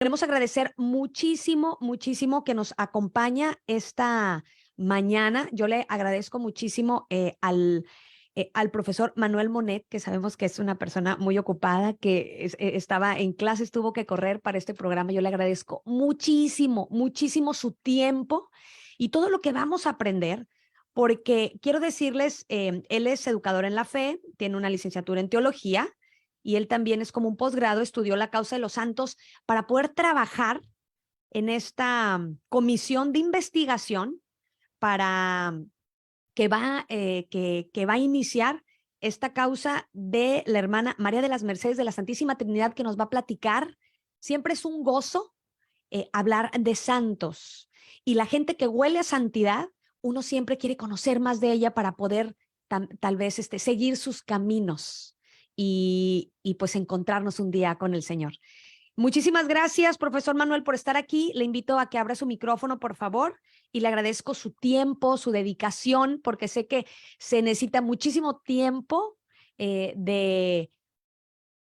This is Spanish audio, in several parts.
Queremos agradecer muchísimo, muchísimo que nos acompaña esta mañana. Yo le agradezco muchísimo al profesor Manuel Monet, que sabemos que es una persona muy ocupada, que estaba en clases, tuvo que correr para este programa. Yo le agradezco muchísimo, muchísimo su tiempo y todo lo que vamos a aprender, porque quiero decirles, él es educador en la fe, tiene una licenciatura en teología y él también es como un posgrado, estudió la causa de los santos para poder trabajar en esta comisión de investigación para que va a iniciar esta causa de la hermana María de las Mercedes de la Santísima Trinidad, que nos va a platicar. Siempre es un gozo hablar de santos, y la gente que huele a santidad, uno siempre quiere conocer más de ella para poder tal vez seguir sus caminos y pues encontrarnos un día con el Señor. Muchísimas gracias, profesor Manuel, por estar aquí. Le invito a que abra su micrófono, por favor, y le agradezco su tiempo, su dedicación, porque sé que se necesita muchísimo tiempo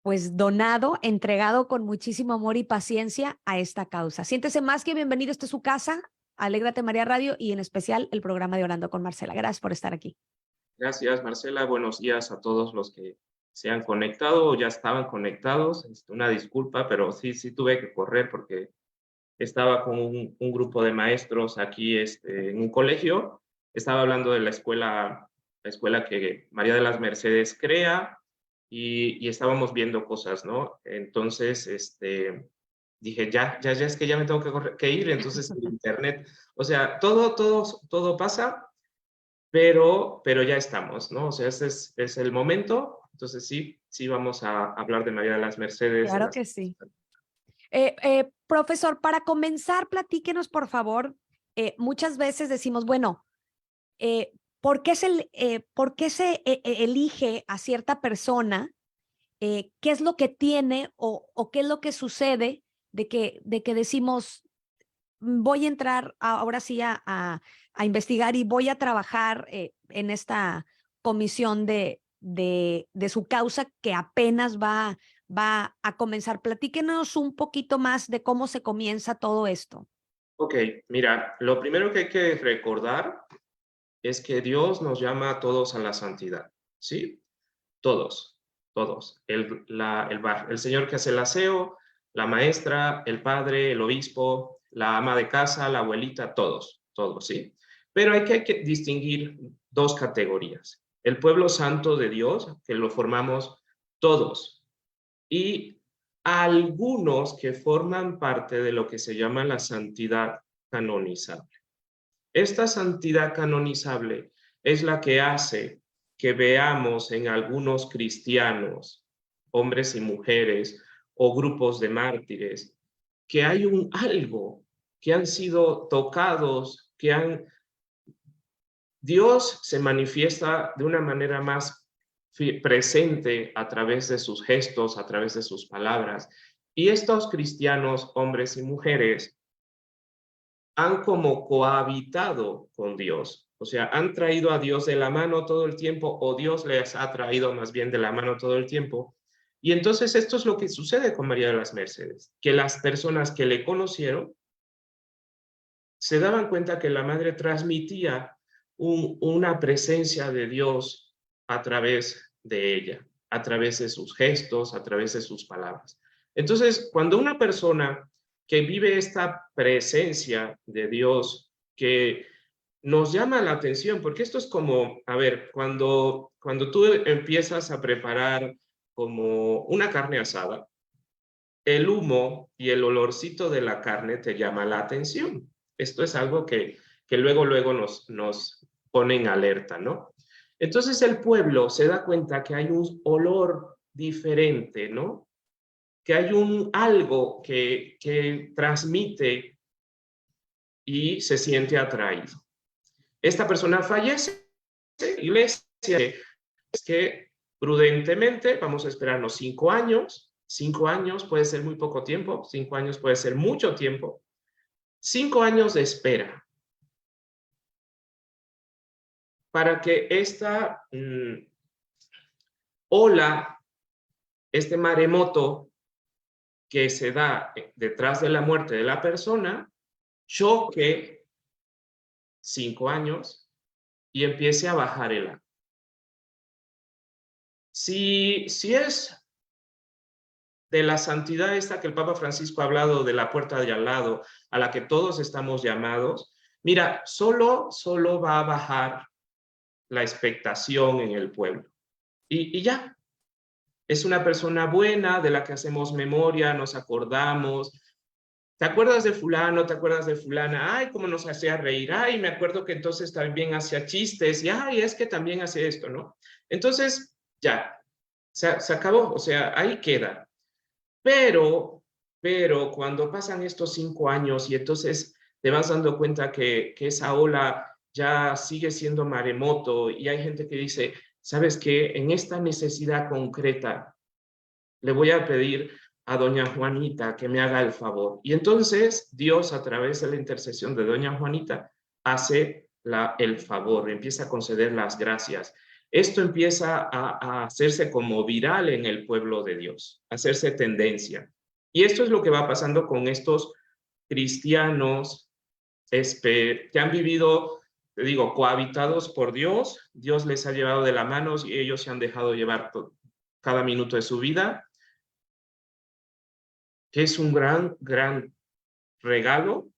pues donado, entregado con muchísimo amor y paciencia a esta causa. Siéntese más que bienvenido, esta es su casa, Alégrate María Radio y en especial el programa de Orando con Marcela. Gracias por estar aquí. Gracias, Marcela. Buenos días a todos los que se han conectado o ya estaban conectados. Una disculpa, pero sí tuve que correr porque estaba con un grupo de maestros aquí en un colegio. Estaba hablando de la escuela que María de las Mercedes crea y estábamos viendo cosas, ¿no? Entonces, dije, ya es que ya me tengo que ir. Entonces, el internet, o sea, todo pasa, pero ya estamos, ¿no? O sea, ese es el momento. Entonces sí vamos a hablar de María de las Mercedes. Claro que sí. Profesor, para comenzar, platíquenos, por favor. Muchas veces decimos, bueno, ¿por qué se elige a cierta persona? ¿Qué es lo que tiene o qué es lo que sucede de que decimos, voy a entrar ahora sí a investigar y voy a trabajar en esta comisión de su causa que apenas va a comenzar? Platíquenos un poquito más de cómo se comienza todo esto. Ok, mira, lo primero que hay que recordar es que Dios nos llama a todos a la santidad, ¿sí? Todos. El señor que hace el aseo, la maestra, el padre, el obispo, la ama de casa, la abuelita, todos, ¿sí? Pero hay que distinguir dos categorías. El pueblo santo de Dios, que lo formamos todos, y algunos que forman parte de lo que se llama la santidad canonizable. Esta santidad canonizable es la que hace que veamos en algunos cristianos, hombres y mujeres o grupos de mártires, que hay un algo, que han sido tocados, Dios se manifiesta de una manera más presente a través de sus gestos, a través de sus palabras. Y estos cristianos, hombres y mujeres, han como cohabitado con Dios. O sea, han traído a Dios de la mano todo el tiempo, o Dios les ha traído más bien de la mano todo el tiempo. Y entonces esto es lo que sucede con María de las Mercedes, que las personas que le conocieron se daban cuenta que la madre transmitía una presencia de Dios a través de ella, a través de sus gestos, a través de sus palabras. Entonces, cuando una persona que vive esta presencia de Dios, que nos llama la atención, porque esto es como, a ver, cuando tú empiezas a preparar como una carne asada, el humo y el olorcito de la carne te llama la atención. Esto es algo que luego nos pone en alerta, ¿no? Entonces el pueblo se da cuenta que hay un olor diferente, ¿no? Que hay un algo que transmite y se siente atraído. Esta persona fallece, iglesia, es que prudentemente vamos a esperarnos 5 años. 5 años puede ser muy poco tiempo, 5 años puede ser mucho tiempo. 5 años de espera para que esta ola, este maremoto, que se da detrás de la muerte de la persona choque 5 años y empiece a bajar el acta. Si es de la santidad esta que el Papa Francisco ha hablado, de la puerta de al lado, a la que todos estamos llamados, mira, solo va a bajar la expectación en el pueblo. Y ya, es una persona buena de la que hacemos memoria, nos acordamos. ¿Te acuerdas de fulano? ¿Te acuerdas de fulana? Ay, cómo nos hacía reír. Ay, me acuerdo que entonces también hacía chistes. Y ay, es que también hace esto, ¿no? Entonces, ya, se acabó. O sea, ahí queda. Pero cuando pasan estos 5 años y entonces te vas dando cuenta que esa ola ya sigue siendo maremoto y hay gente que dice, ¿sabes qué? En esta necesidad concreta le voy a pedir a doña Juanita que me haga el favor. Y entonces Dios, a través de la intercesión de doña Juanita, hace el favor, empieza a conceder las gracias. Esto empieza a hacerse como viral en el pueblo de Dios, a hacerse tendencia. Y esto es lo que va pasando con estos cristianos que han vivido, te digo, cohabitados por Dios. Dios les ha llevado de la mano y ellos se han dejado llevar cada minuto de su vida, que es un gran regalo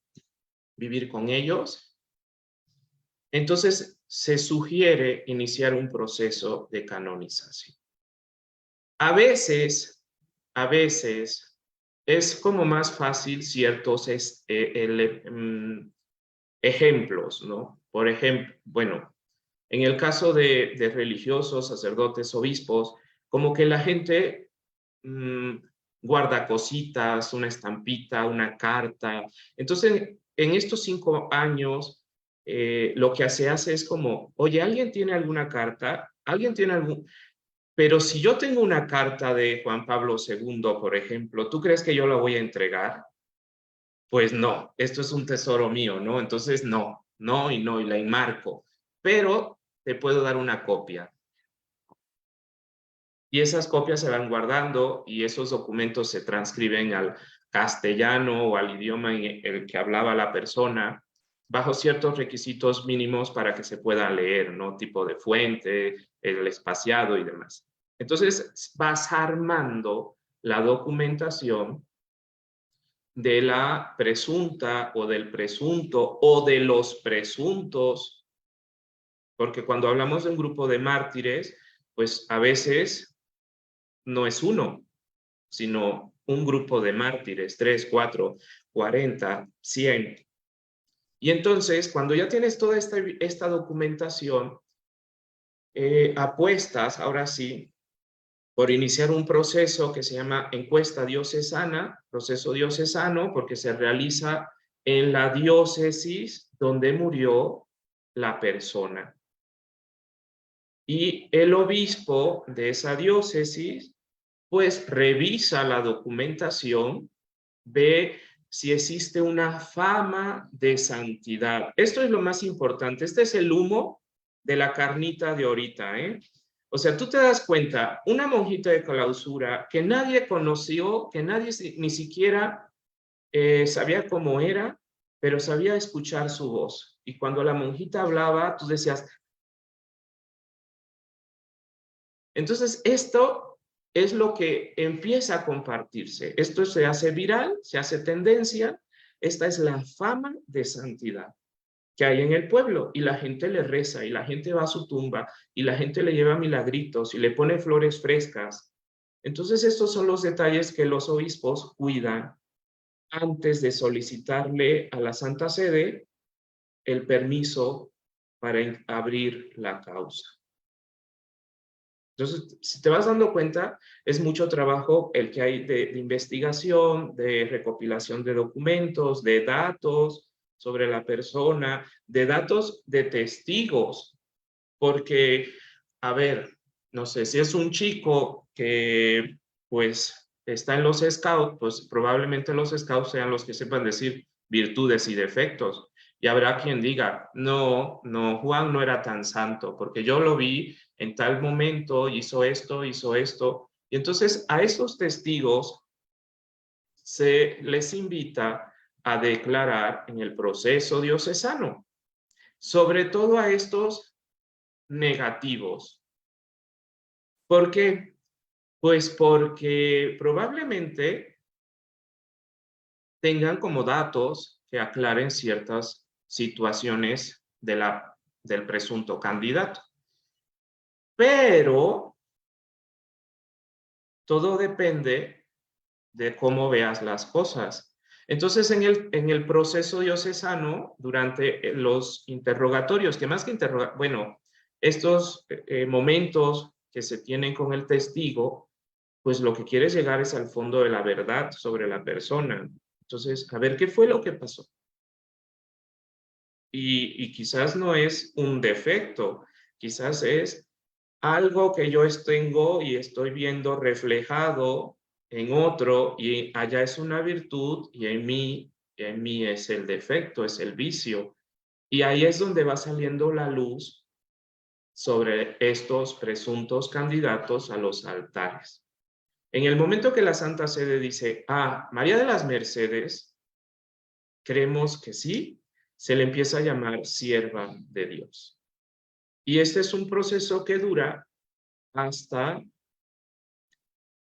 vivir con ellos. Entonces, se sugiere iniciar un proceso de canonización. A veces es como más fácil ciertos ejemplos, ¿no? Por ejemplo, bueno, en el caso de religiosos, sacerdotes, obispos, como que la gente guarda cositas, una estampita, una carta. Entonces, en estos 5 años, lo que se hace es como, oye, ¿alguien tiene alguna carta? ¿Alguien tiene algún...? Pero si yo tengo una carta de Juan Pablo II, por ejemplo, ¿tú crees que yo la voy a entregar? Pues no, esto es un tesoro mío, ¿no? Entonces no, y la enmarco. Pero te puedo dar una copia. Y esas copias se van guardando y esos documentos se transcriben al castellano o al idioma en el que hablaba la persona, bajo ciertos requisitos mínimos para que se pueda leer, ¿no? Tipo de fuente, el espaciado y demás. Entonces vas armando la documentación de la presunta o del presunto o de los presuntos, porque cuando hablamos de un grupo de mártires, pues a veces no es uno, sino un grupo de mártires, 3, 4, 40, 100. Y entonces, cuando ya tienes toda esta documentación, apuestas, ahora sí, por iniciar un proceso que se llama encuesta diocesana, proceso diocesano, porque se realiza en la diócesis donde murió la persona. Y el obispo de esa diócesis pues revisa la documentación, ve si existe una fama de santidad. Esto es lo más importante. Este es el humo de la carnita de ahorita, ¿eh? O sea, tú te das cuenta, una monjita de clausura que nadie conoció, que nadie ni siquiera sabía cómo era, pero sabía escuchar su voz. Y cuando la monjita hablaba, tú decías... Entonces, esto es lo que empieza a compartirse. Esto se hace viral, se hace tendencia. Esta es la fama de santidad que hay en el pueblo y la gente le reza y la gente va a su tumba y la gente le lleva milagritos y le pone flores frescas. Entonces, estos son los detalles que los obispos cuidan antes de solicitarle a la Santa Sede el permiso para abrir la causa. Entonces, si te vas dando cuenta, es mucho trabajo el que hay de investigación, de recopilación de documentos, de datos sobre la persona, de datos de testigos, porque, a ver, no sé, si es un chico que pues está en los scouts, pues probablemente los scouts sean los que sepan decir virtudes y defectos. Y habrá quien diga, no, Juan no era tan santo, porque yo lo vi en tal momento, hizo esto. Y entonces a esos testigos se les invita a declarar en el proceso diocesano, sobre todo a estos negativos. ¿Por qué? Pues porque probablemente tengan como datos que aclaren ciertas situaciones del presunto candidato. Pero todo depende de cómo veas las cosas. Entonces, en el proceso diocesano, durante los interrogatorios, que más que bueno, estos momentos que se tienen con el testigo, pues lo que quieres llegar es al fondo de la verdad sobre la persona. Entonces, a ver qué fue lo que pasó. Y quizás no es un defecto, quizás es algo que yo tengo y estoy viendo reflejado en otro, y allá es una virtud y en mí es el defecto, es el vicio. Y ahí es donde va saliendo la luz sobre estos presuntos candidatos a los altares. En el momento que la Santa Sede dice, María de las Mercedes, creemos que sí, se le empieza a llamar sierva de Dios. Y este es un proceso que dura hasta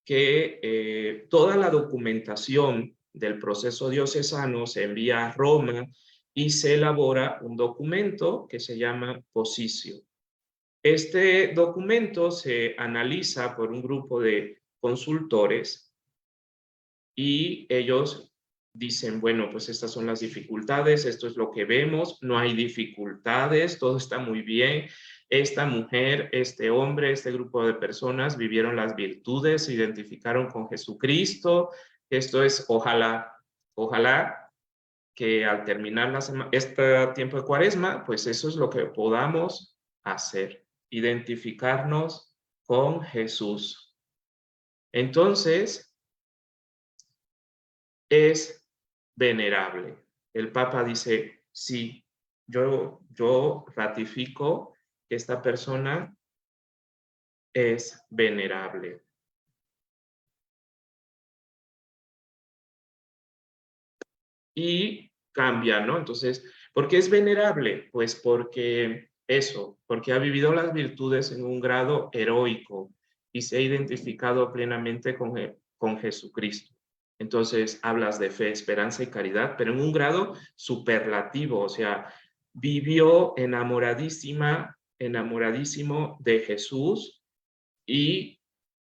que toda la documentación del proceso diocesano se envía a Roma y se elabora un documento que se llama Positio. Este documento se analiza por un grupo de consultores y ellos dicen, bueno, pues estas son las dificultades, esto es lo que vemos, no hay dificultades, todo está muy bien. Esta mujer, este hombre, este grupo de personas vivieron las virtudes, se identificaron con Jesucristo. Esto es, ojalá que al terminar este tiempo de Cuaresma, pues eso es lo que podamos hacer, identificarnos con Jesús. Entonces, es venerable. El Papa dice, sí, yo ratifico que esta persona es venerable. Y cambia, ¿no? Entonces, ¿por qué es venerable? Pues porque porque ha vivido las virtudes en un grado heroico y se ha identificado plenamente con Jesucristo. Entonces, hablas de fe, esperanza y caridad, pero en un grado superlativo, o sea, vivió enamoradísimo de Jesús y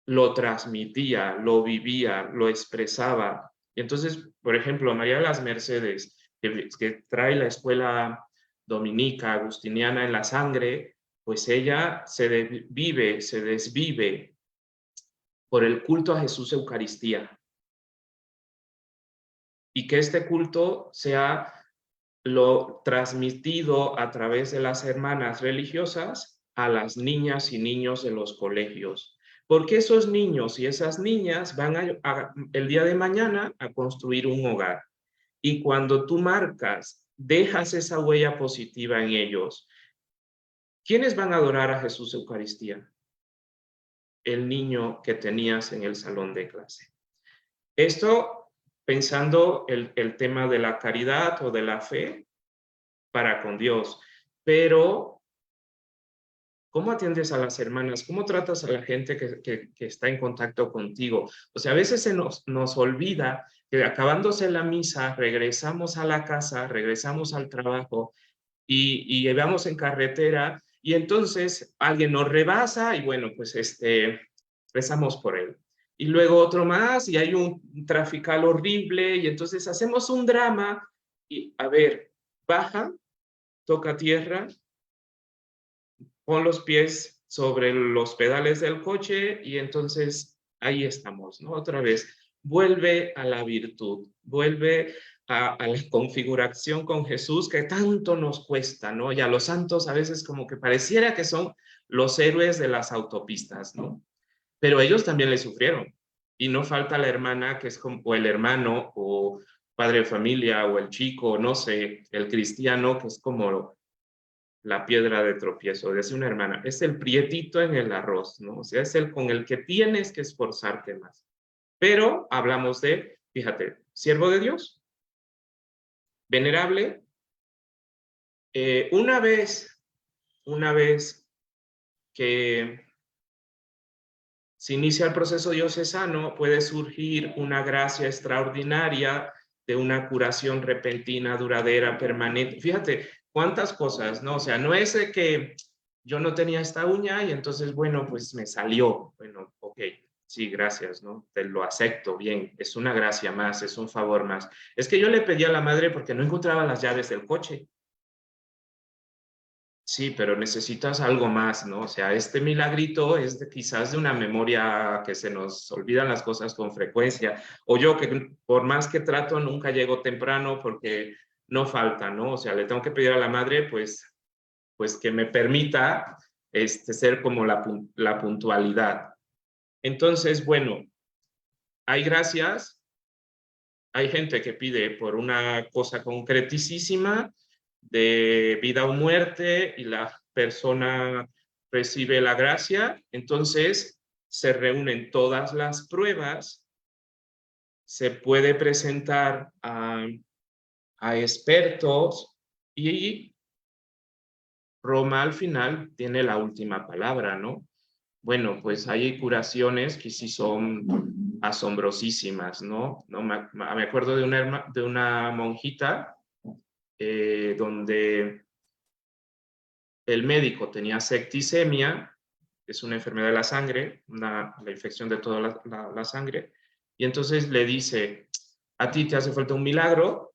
lo transmitía, lo vivía, lo expresaba. Y entonces, por ejemplo, María de las Mercedes, que trae la escuela dominica agustiniana en la sangre, pues ella se desvive por el culto a Jesús Eucaristía. Y que este culto sea lo transmitido a través de las hermanas religiosas a las niñas y niños de los colegios. Porque esos niños y esas niñas van el día de mañana a construir un hogar. Y cuando tú dejas esa huella positiva en ellos, ¿quiénes van a adorar a Jesús Eucaristía? El niño que tenías en el salón de clase. Esto pensando el tema de la caridad o de la fe para con Dios. Pero, ¿cómo atiendes a las hermanas? ¿Cómo tratas a la gente que está en contacto contigo? O sea, a veces nos olvida que acabándose la misa, regresamos a la casa, regresamos al trabajo y llevamos en carretera y entonces alguien nos rebasa y bueno, pues rezamos por él. Y luego otro más y hay un trafical horrible y entonces hacemos un drama y, a ver, baja, toca tierra, pon los pies sobre los pedales del coche y entonces ahí estamos, ¿no? Otra vez, vuelve a la virtud, vuelve a la configuración con Jesús que tanto nos cuesta, ¿no? Y a los santos a veces como que pareciera que son los héroes de las autopistas, ¿no? Pero ellos también le sufrieron. Y no falta la hermana que es como, o el hermano, o padre de familia, o el chico, no sé, el cristiano, que es como la piedra de tropiezo, decía una hermana, es el prietito en el arroz, ¿no? O sea, es el con el que tienes que esforzarte más. Pero hablamos de, fíjate, siervo de Dios, venerable. Una vez que se inicia el proceso diocesano, puede surgir una gracia extraordinaria de una curación repentina, duradera, permanente. Fíjate cuántas cosas, ¿no? O sea, no es de que yo no tenía esta uña y entonces, bueno, pues me salió. Bueno, ok, sí, gracias, ¿no? Te lo acepto, bien, es una gracia más, es un favor más. Es que yo le pedí a la madre porque no encontraba las llaves del coche. Sí, pero necesitas algo más, ¿no? O sea, este milagrito es quizás de una memoria que se nos olvidan las cosas con frecuencia. O yo que por más que trato nunca llego temprano porque no falta, ¿no? O sea, le tengo que pedir a la madre, pues que me permita ser como la puntualidad. Entonces, bueno, hay gracias, hay gente que pide por una cosa concretísima de vida o muerte y la persona recibe la gracia, entonces se reúnen todas las pruebas, se puede presentar a expertos y Roma al final tiene la última palabra, ¿no? Bueno, pues hay curaciones que sí son asombrosísimas, ¿no? Me acuerdo de una monjita donde el médico tenía septicemia, es una enfermedad de la sangre, la infección de toda la sangre, y entonces le dice, a ti te hace falta un milagro,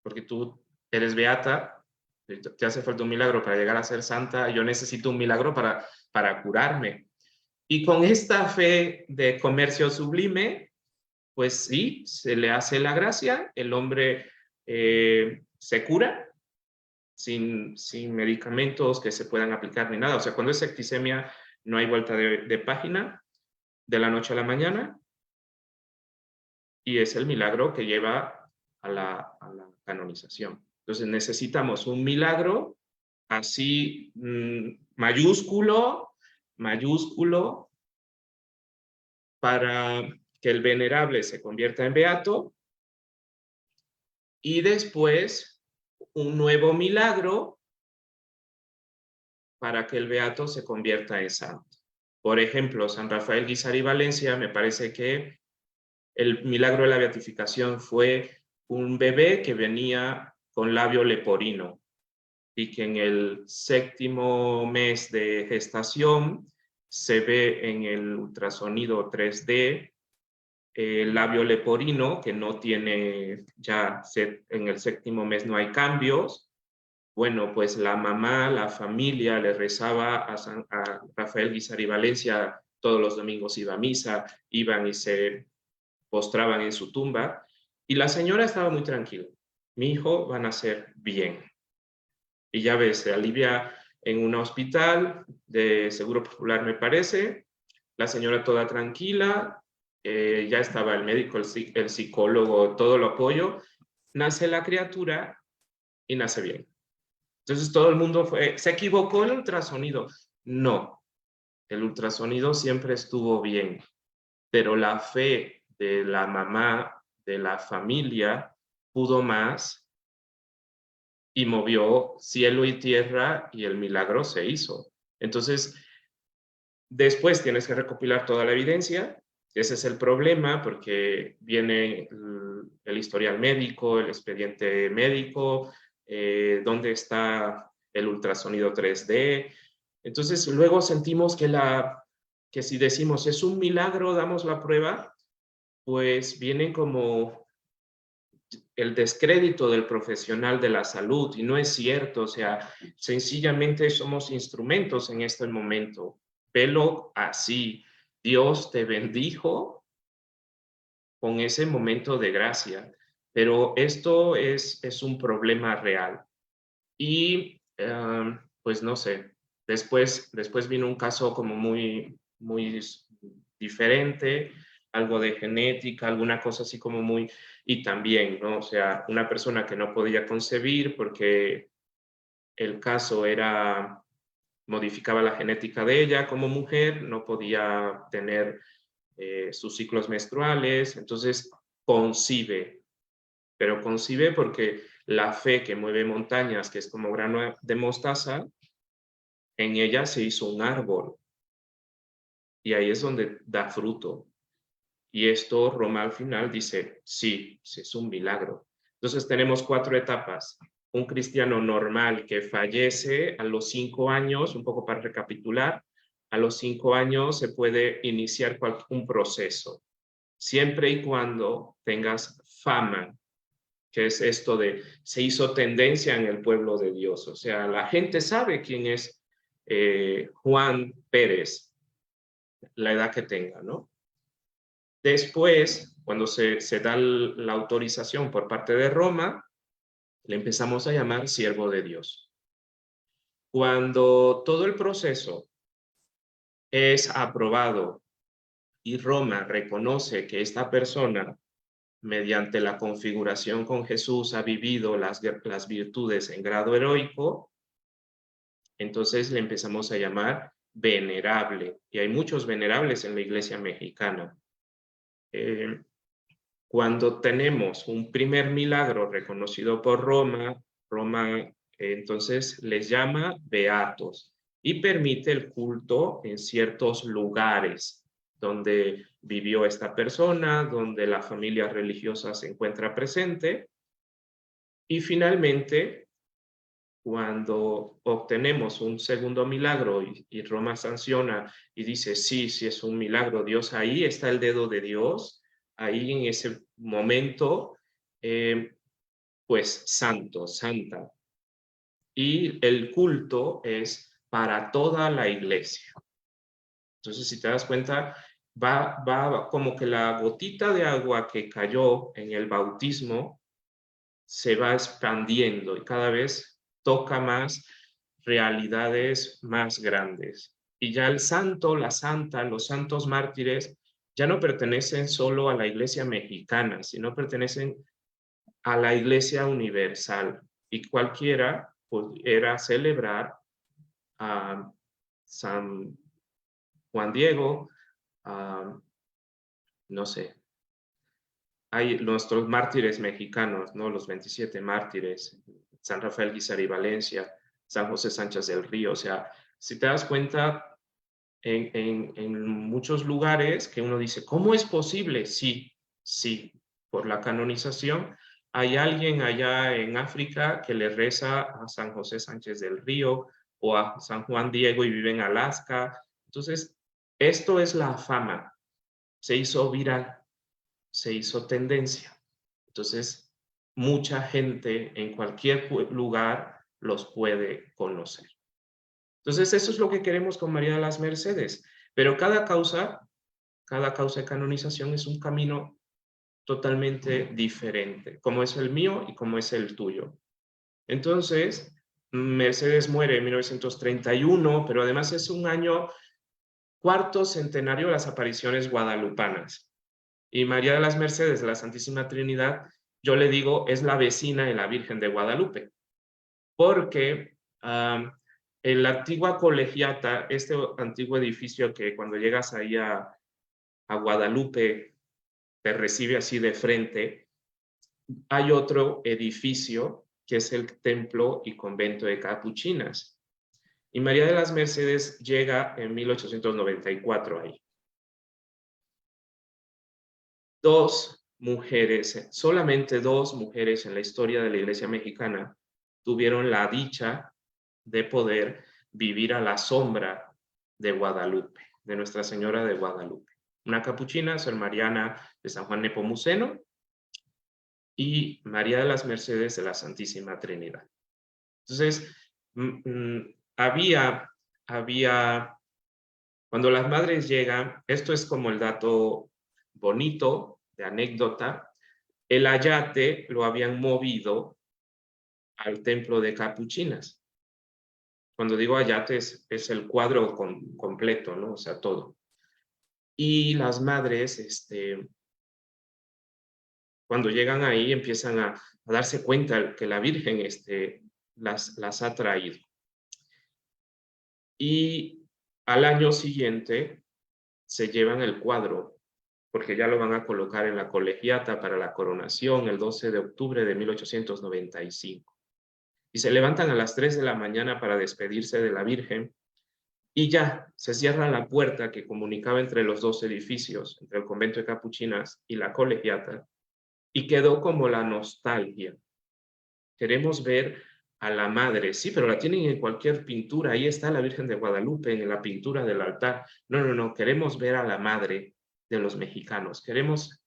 porque tú eres beata, te hace falta un milagro para llegar a ser santa, yo necesito un milagro para curarme. Y con esta fe de comercio sublime, pues sí, se le hace la gracia, el hombre se cura sin medicamentos que se puedan aplicar ni nada. O sea, cuando es septicemia no hay vuelta de página de la noche a la mañana y es el milagro que lleva a la canonización. Entonces necesitamos un milagro así mayúsculo, mayúsculo, para que el venerable se convierta en beato y después un nuevo milagro para que el beato se convierta en santo. Por ejemplo, San Rafael Guisari Valencia, me parece que el milagro de la beatificación fue un bebé que venía con labio leporino y que en el 7º mes de gestación se ve en el ultrasonido 3D el labio leporino, que no tiene ya, en el 7º mes no hay cambios. Bueno, pues la mamá, la familia le rezaba a Rafael Guisari Valencia, todos los domingos iba a misa, iban y se postraban en su tumba, y la señora estaba muy tranquila. Mi hijo va a nacer bien. Y ya ves, se alivia en un hospital de Seguro Popular, me parece, la señora toda tranquila, ya estaba el médico, el psicólogo, todo lo apoyo, nace la criatura y nace bien. Entonces todo el mundo se equivocó el ultrasonido. No, el ultrasonido siempre estuvo bien, pero la fe de la mamá, de la familia, pudo más y movió cielo y tierra y el milagro se hizo. Entonces, después tienes que recopilar toda la evidencia. Ese es el problema porque viene el historial médico, el expediente médico, dónde está el ultrasonido 3D. Entonces, luego sentimos que si decimos es un milagro, damos la prueba, pues viene como el descrédito del profesional de la salud y no es cierto, o sea, sencillamente somos instrumentos en este momento. Velo así, Dios te bendijo con ese momento de gracia, pero esto es un problema real. Y pues no sé, después vino un caso como muy, muy diferente, algo de genética, alguna cosa así como muy, y también, ¿no? O sea, una persona que no podía concebir porque el caso modificaba la genética de ella como mujer, no podía tener sus ciclos menstruales, entonces concibe, pero concibe porque la fe que mueve montañas, que es como grano de mostaza, en ella se hizo un árbol y ahí es donde da fruto. Y esto Roma al final dice, sí, sí es un milagro. Entonces tenemos 4 etapas. Un cristiano normal que fallece a los 5 años, un poco para recapitular, a los 5 años se puede iniciar un proceso, siempre y cuando tengas fama, que es esto de se hizo tendencia en el pueblo de Dios. O sea, la gente sabe quién es Juan Pérez, la edad que tenga, ¿no? Después, cuando se da la autorización por parte de Roma, le empezamos a llamar siervo de Dios. Cuando todo el proceso es aprobado y Roma reconoce que esta persona, mediante la configuración con Jesús, ha vivido las virtudes en grado heroico, entonces le empezamos a llamar venerable. Y hay muchos venerables en la iglesia mexicana. Cuando tenemos un primer milagro reconocido por Roma, entonces les llama beatos y permite el culto en ciertos lugares donde vivió esta persona, donde la familia religiosa se encuentra presente. Y finalmente, cuando obtenemos un segundo milagro y Roma sanciona y dice, sí, sí es un milagro, Dios, ahí está el dedo de Dios, ahí en ese momento, pues santo, santa. Y el culto es para toda la iglesia. Entonces, si te das cuenta, va como que la gotita de agua que cayó en el bautismo se va expandiendo y cada vez toca más realidades más grandes. Y ya el santo, la santa, los santos mártires ya no pertenecen solo a la iglesia mexicana, sino pertenecen a la iglesia universal. Y cualquiera pudiera celebrar a San Juan Diego, no sé, hay nuestros mártires mexicanos, ¿no? Los 27 mártires, San Rafael Guizar y Valencia, San José Sánchez del Río. O sea, si te das cuenta, en muchos lugares que uno dice, ¿cómo es posible? Sí, sí, por la canonización. Hay alguien allá en África que le reza a San José Sánchez del Río o a San Juan Diego y vive en Alaska. Entonces, esto es la fama. Se hizo viral, se hizo tendencia. Entonces, mucha gente en cualquier lugar los puede conocer. Entonces, eso es lo que queremos con María de las Mercedes. Pero cada causa de canonización es un camino totalmente diferente, como es el mío y como es el tuyo. Entonces, Mercedes muere en 1931, pero además es un año cuarto centenario de las apariciones guadalupanas. Y María de las Mercedes de la Santísima Trinidad, yo le digo, es la vecina de la Virgen de Guadalupe, porque en la antigua colegiata, este antiguo edificio que cuando llegas ahí a Guadalupe te recibe así de frente, hay otro edificio que es el templo y convento de capuchinas. Y María de las Mercedes llega en 1894 ahí. Solamente 2 mujeres en la historia de la Iglesia mexicana tuvieron la dicha de poder vivir a la sombra de Guadalupe, de Nuestra Señora de Guadalupe. Una capuchina, Sor Mariana de San Juan Nepomuceno, y María de las Mercedes de la Santísima Trinidad. Entonces, cuando las madres llegan, esto es como el dato bonito de anécdota, el ayate lo habían movido al templo de capuchinas. Cuando digo ayate es el cuadro completo, ¿no? O sea, todo. Y las madres, cuando llegan ahí, empiezan a darse cuenta que la Virgen las ha traído. Y al año siguiente se llevan el cuadro porque ya lo van a colocar en la colegiata para la coronación el 12 de octubre de 1895. Y se levantan a las 3 de la mañana para despedirse de la Virgen, y ya se cierra la puerta que comunicaba entre los dos edificios, entre el convento de capuchinas y la colegiata, y quedó como la nostalgia. Queremos ver a la madre, sí, pero la tienen en cualquier pintura, ahí está la Virgen de Guadalupe en la pintura del altar. No, no, no, queremos ver a la madre de los mexicanos, queremos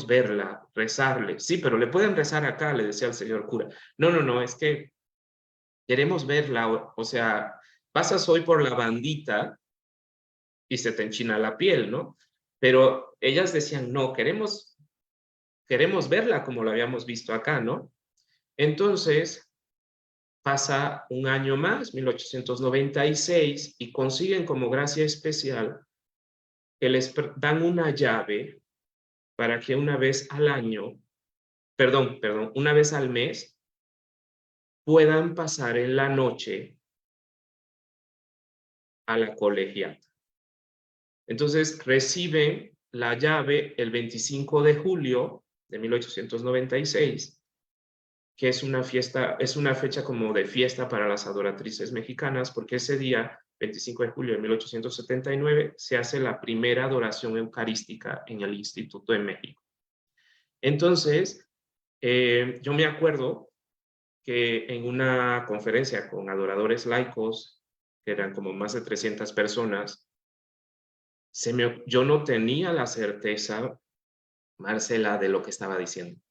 verla, rezarle. Sí, pero le pueden rezar acá, le decía el señor cura. No, no, no, es que queremos verla, o sea, pasas hoy por la bandita y se te enchina la piel, ¿no? Pero ellas decían, no, queremos verla como lo habíamos visto acá, ¿no? Entonces, pasa un año más, 1896, y consiguen como gracia especial que les dan una llave para que una vez al año, una vez al mes, puedan pasar en la noche a la colegiata. Entonces reciben la llave el 25 de julio de 1896, que es una fiesta, es una fecha como de fiesta para las adoratrices mexicanas, porque ese día, 25 de julio de 1879, se hace la primera adoración eucarística en el Instituto de México. Entonces, yo me acuerdo que en una conferencia con adoradores laicos, que eran como más de 300 personas, yo no tenía la certeza, Marcela, de lo que estaba diciendo,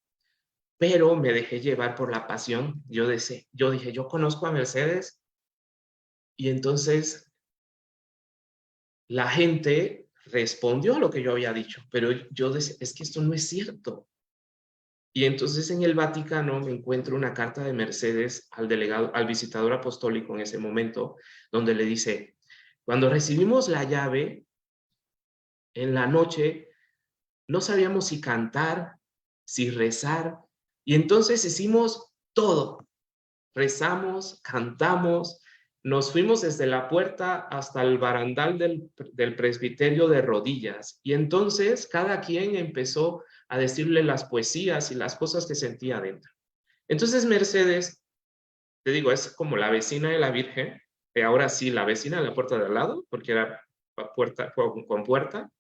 pero me dejé llevar por la pasión. Yo dije, yo conozco a Mercedes, y entonces la gente respondió a lo que yo había dicho, pero yo decía, es que esto no es cierto. Y entonces en el Vaticano me encuentro una carta de Mercedes al delegado, al visitador apostólico en ese momento, donde le dice, cuando recibimos la llave en la noche, no sabíamos si cantar, si rezar, y entonces hicimos todo. Rezamos, cantamos, nos fuimos desde la puerta hasta el barandal del presbiterio de rodillas, y entonces cada quien empezó a decirle las poesías y las cosas que sentía dentro. Entonces Mercedes, te digo, es como la vecina de la Virgen, ahora sí, la vecina de la puerta de al lado, porque era puerta con puerta.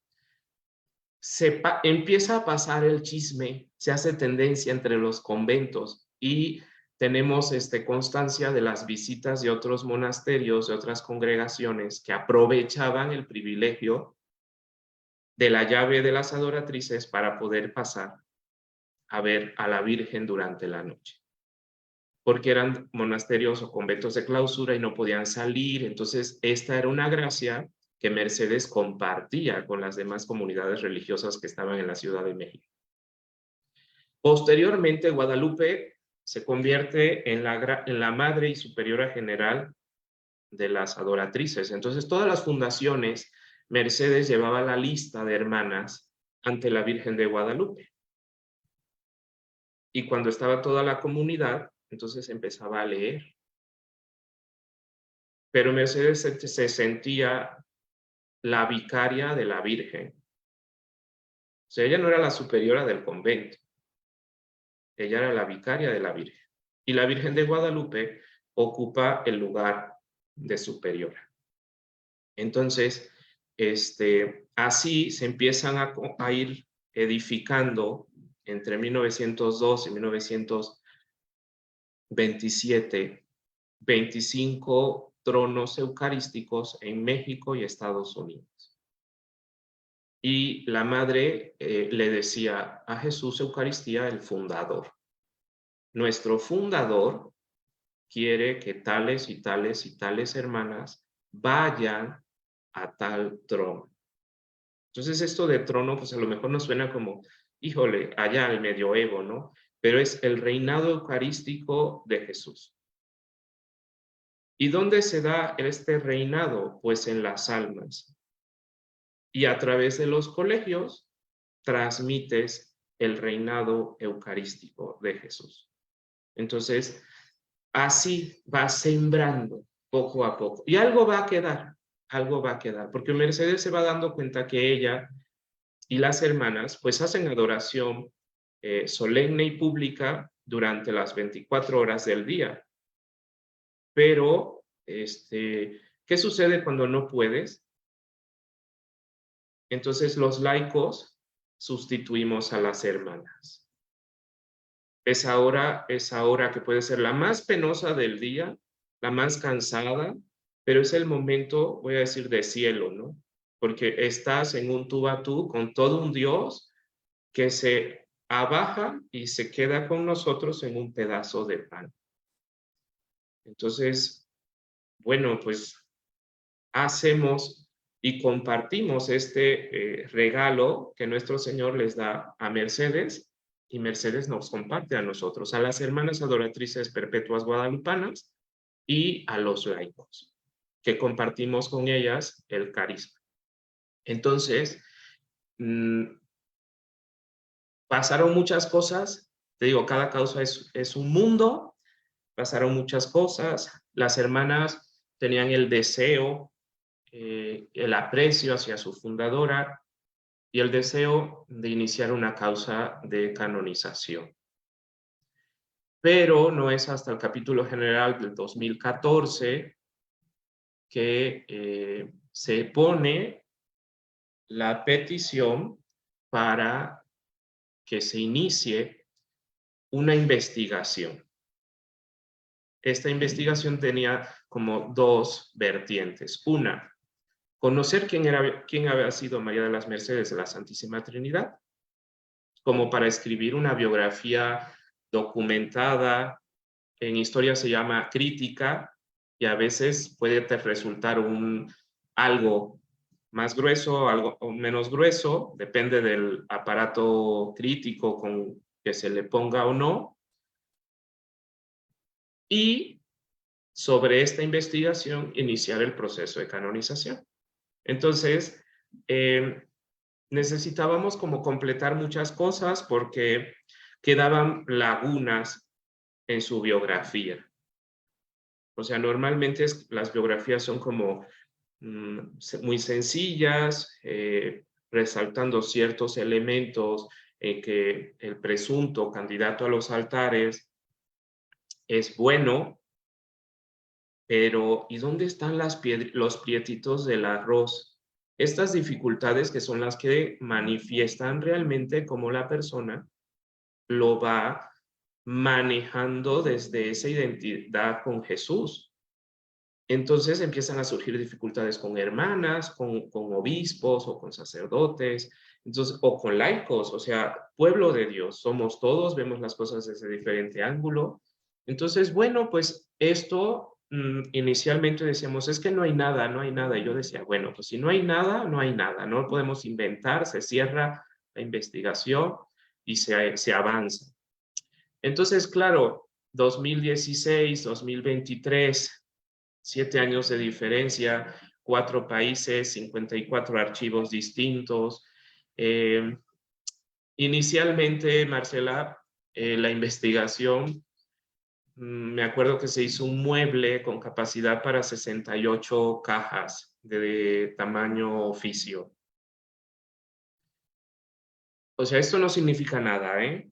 Empieza a pasar el chisme, se hace tendencia entre los conventos, y tenemos constancia de las visitas de otros monasterios, de otras congregaciones que aprovechaban el privilegio de la llave de las adoratrices para poder pasar a ver a la Virgen durante la noche, porque eran monasterios o conventos de clausura y no podían salir. Entonces esta era una gracia que Mercedes compartía con las demás comunidades religiosas que estaban en la Ciudad de México. Posteriormente, Guadalupe se convierte en la madre y superiora general de las adoratrices. Entonces, todas las fundaciones, Mercedes llevaba la lista de hermanas ante la Virgen de Guadalupe. Y cuando estaba toda la comunidad, entonces empezaba a leer. Pero Mercedes se sentía la vicaria de la Virgen. O sea, ella no era la superiora del convento. Ella era la vicaria de la Virgen. Y la Virgen de Guadalupe ocupa el lugar de superiora. Entonces, así se empiezan a ir edificando entre 1902 y 1927, 25 tronos eucarísticos en México y Estados Unidos. Y la madre le decía a Jesús Eucaristía, el fundador. Nuestro fundador quiere que tales y tales y tales hermanas vayan a tal trono. Entonces esto de trono, pues a lo mejor nos suena como, híjole, allá al medioevo, ¿no? Pero es el reinado eucarístico de Jesús. ¿Y dónde se da este reinado? Pues en las almas. Y a través de los colegios transmites el reinado eucarístico de Jesús. Entonces, así va sembrando poco a poco. Y algo va a quedar, porque Mercedes se va dando cuenta que ella y las hermanas pues hacen adoración solemne y pública durante las 24 horas del día. Pero, ¿qué sucede cuando no puedes? Entonces los laicos sustituimos a las hermanas. Esa hora que puede ser la más penosa del día, la más cansada, pero es el momento, voy a decir, de cielo, ¿no? Porque estás en un tú a tú con todo un Dios que se abaja y se queda con nosotros en un pedazo de pan. Entonces, bueno, pues hacemos y compartimos este regalo que nuestro Señor les da a Mercedes, y Mercedes nos comparte a nosotros, a las hermanas adoratrices perpetuas guadalupanas y a los laicos, que compartimos con ellas el carisma. Entonces, pasaron muchas cosas, te digo, cada causa es un mundo, pasaron muchas cosas, las hermanas tenían el deseo, el aprecio hacia su fundadora y el deseo de iniciar una causa de canonización. Pero no es hasta el capítulo general del 2014 que se pone la petición para que se inicie una investigación. Esta investigación tenía como dos vertientes. Una, conocer quién había sido María de las Mercedes de la Santísima Trinidad, como para escribir una biografía documentada. En historia se llama crítica y a veces puede resultar algo más grueso, algo menos grueso, depende del aparato crítico con que se le ponga o no. Y sobre esta investigación iniciar el proceso de canonización. Entonces, necesitábamos como completar muchas cosas porque quedaban lagunas en su biografía. O sea, normalmente las biografías son como muy sencillas, resaltando ciertos elementos que el presunto candidato a los altares es bueno, pero ¿y dónde están los prietitos del arroz? Estas dificultades que son las que manifiestan realmente cómo la persona lo va manejando desde esa identidad con Jesús. Entonces empiezan a surgir dificultades con hermanas, con obispos o con sacerdotes, entonces, o con laicos, o sea, pueblo de Dios, somos todos, vemos las cosas desde diferente ángulo. Entonces, bueno, pues esto inicialmente decíamos, es que no hay nada, no hay nada. Y yo decía, bueno, pues si no hay nada, no hay nada, no podemos inventar, se cierra la investigación y se avanza. Entonces, claro, 2016, 2023, 7 años de diferencia, 4 países, 54 archivos distintos. Inicialmente, Marcela, la investigación, me acuerdo que se hizo un mueble con capacidad para 68 cajas de tamaño oficio. O sea, esto no significa nada, ¿eh?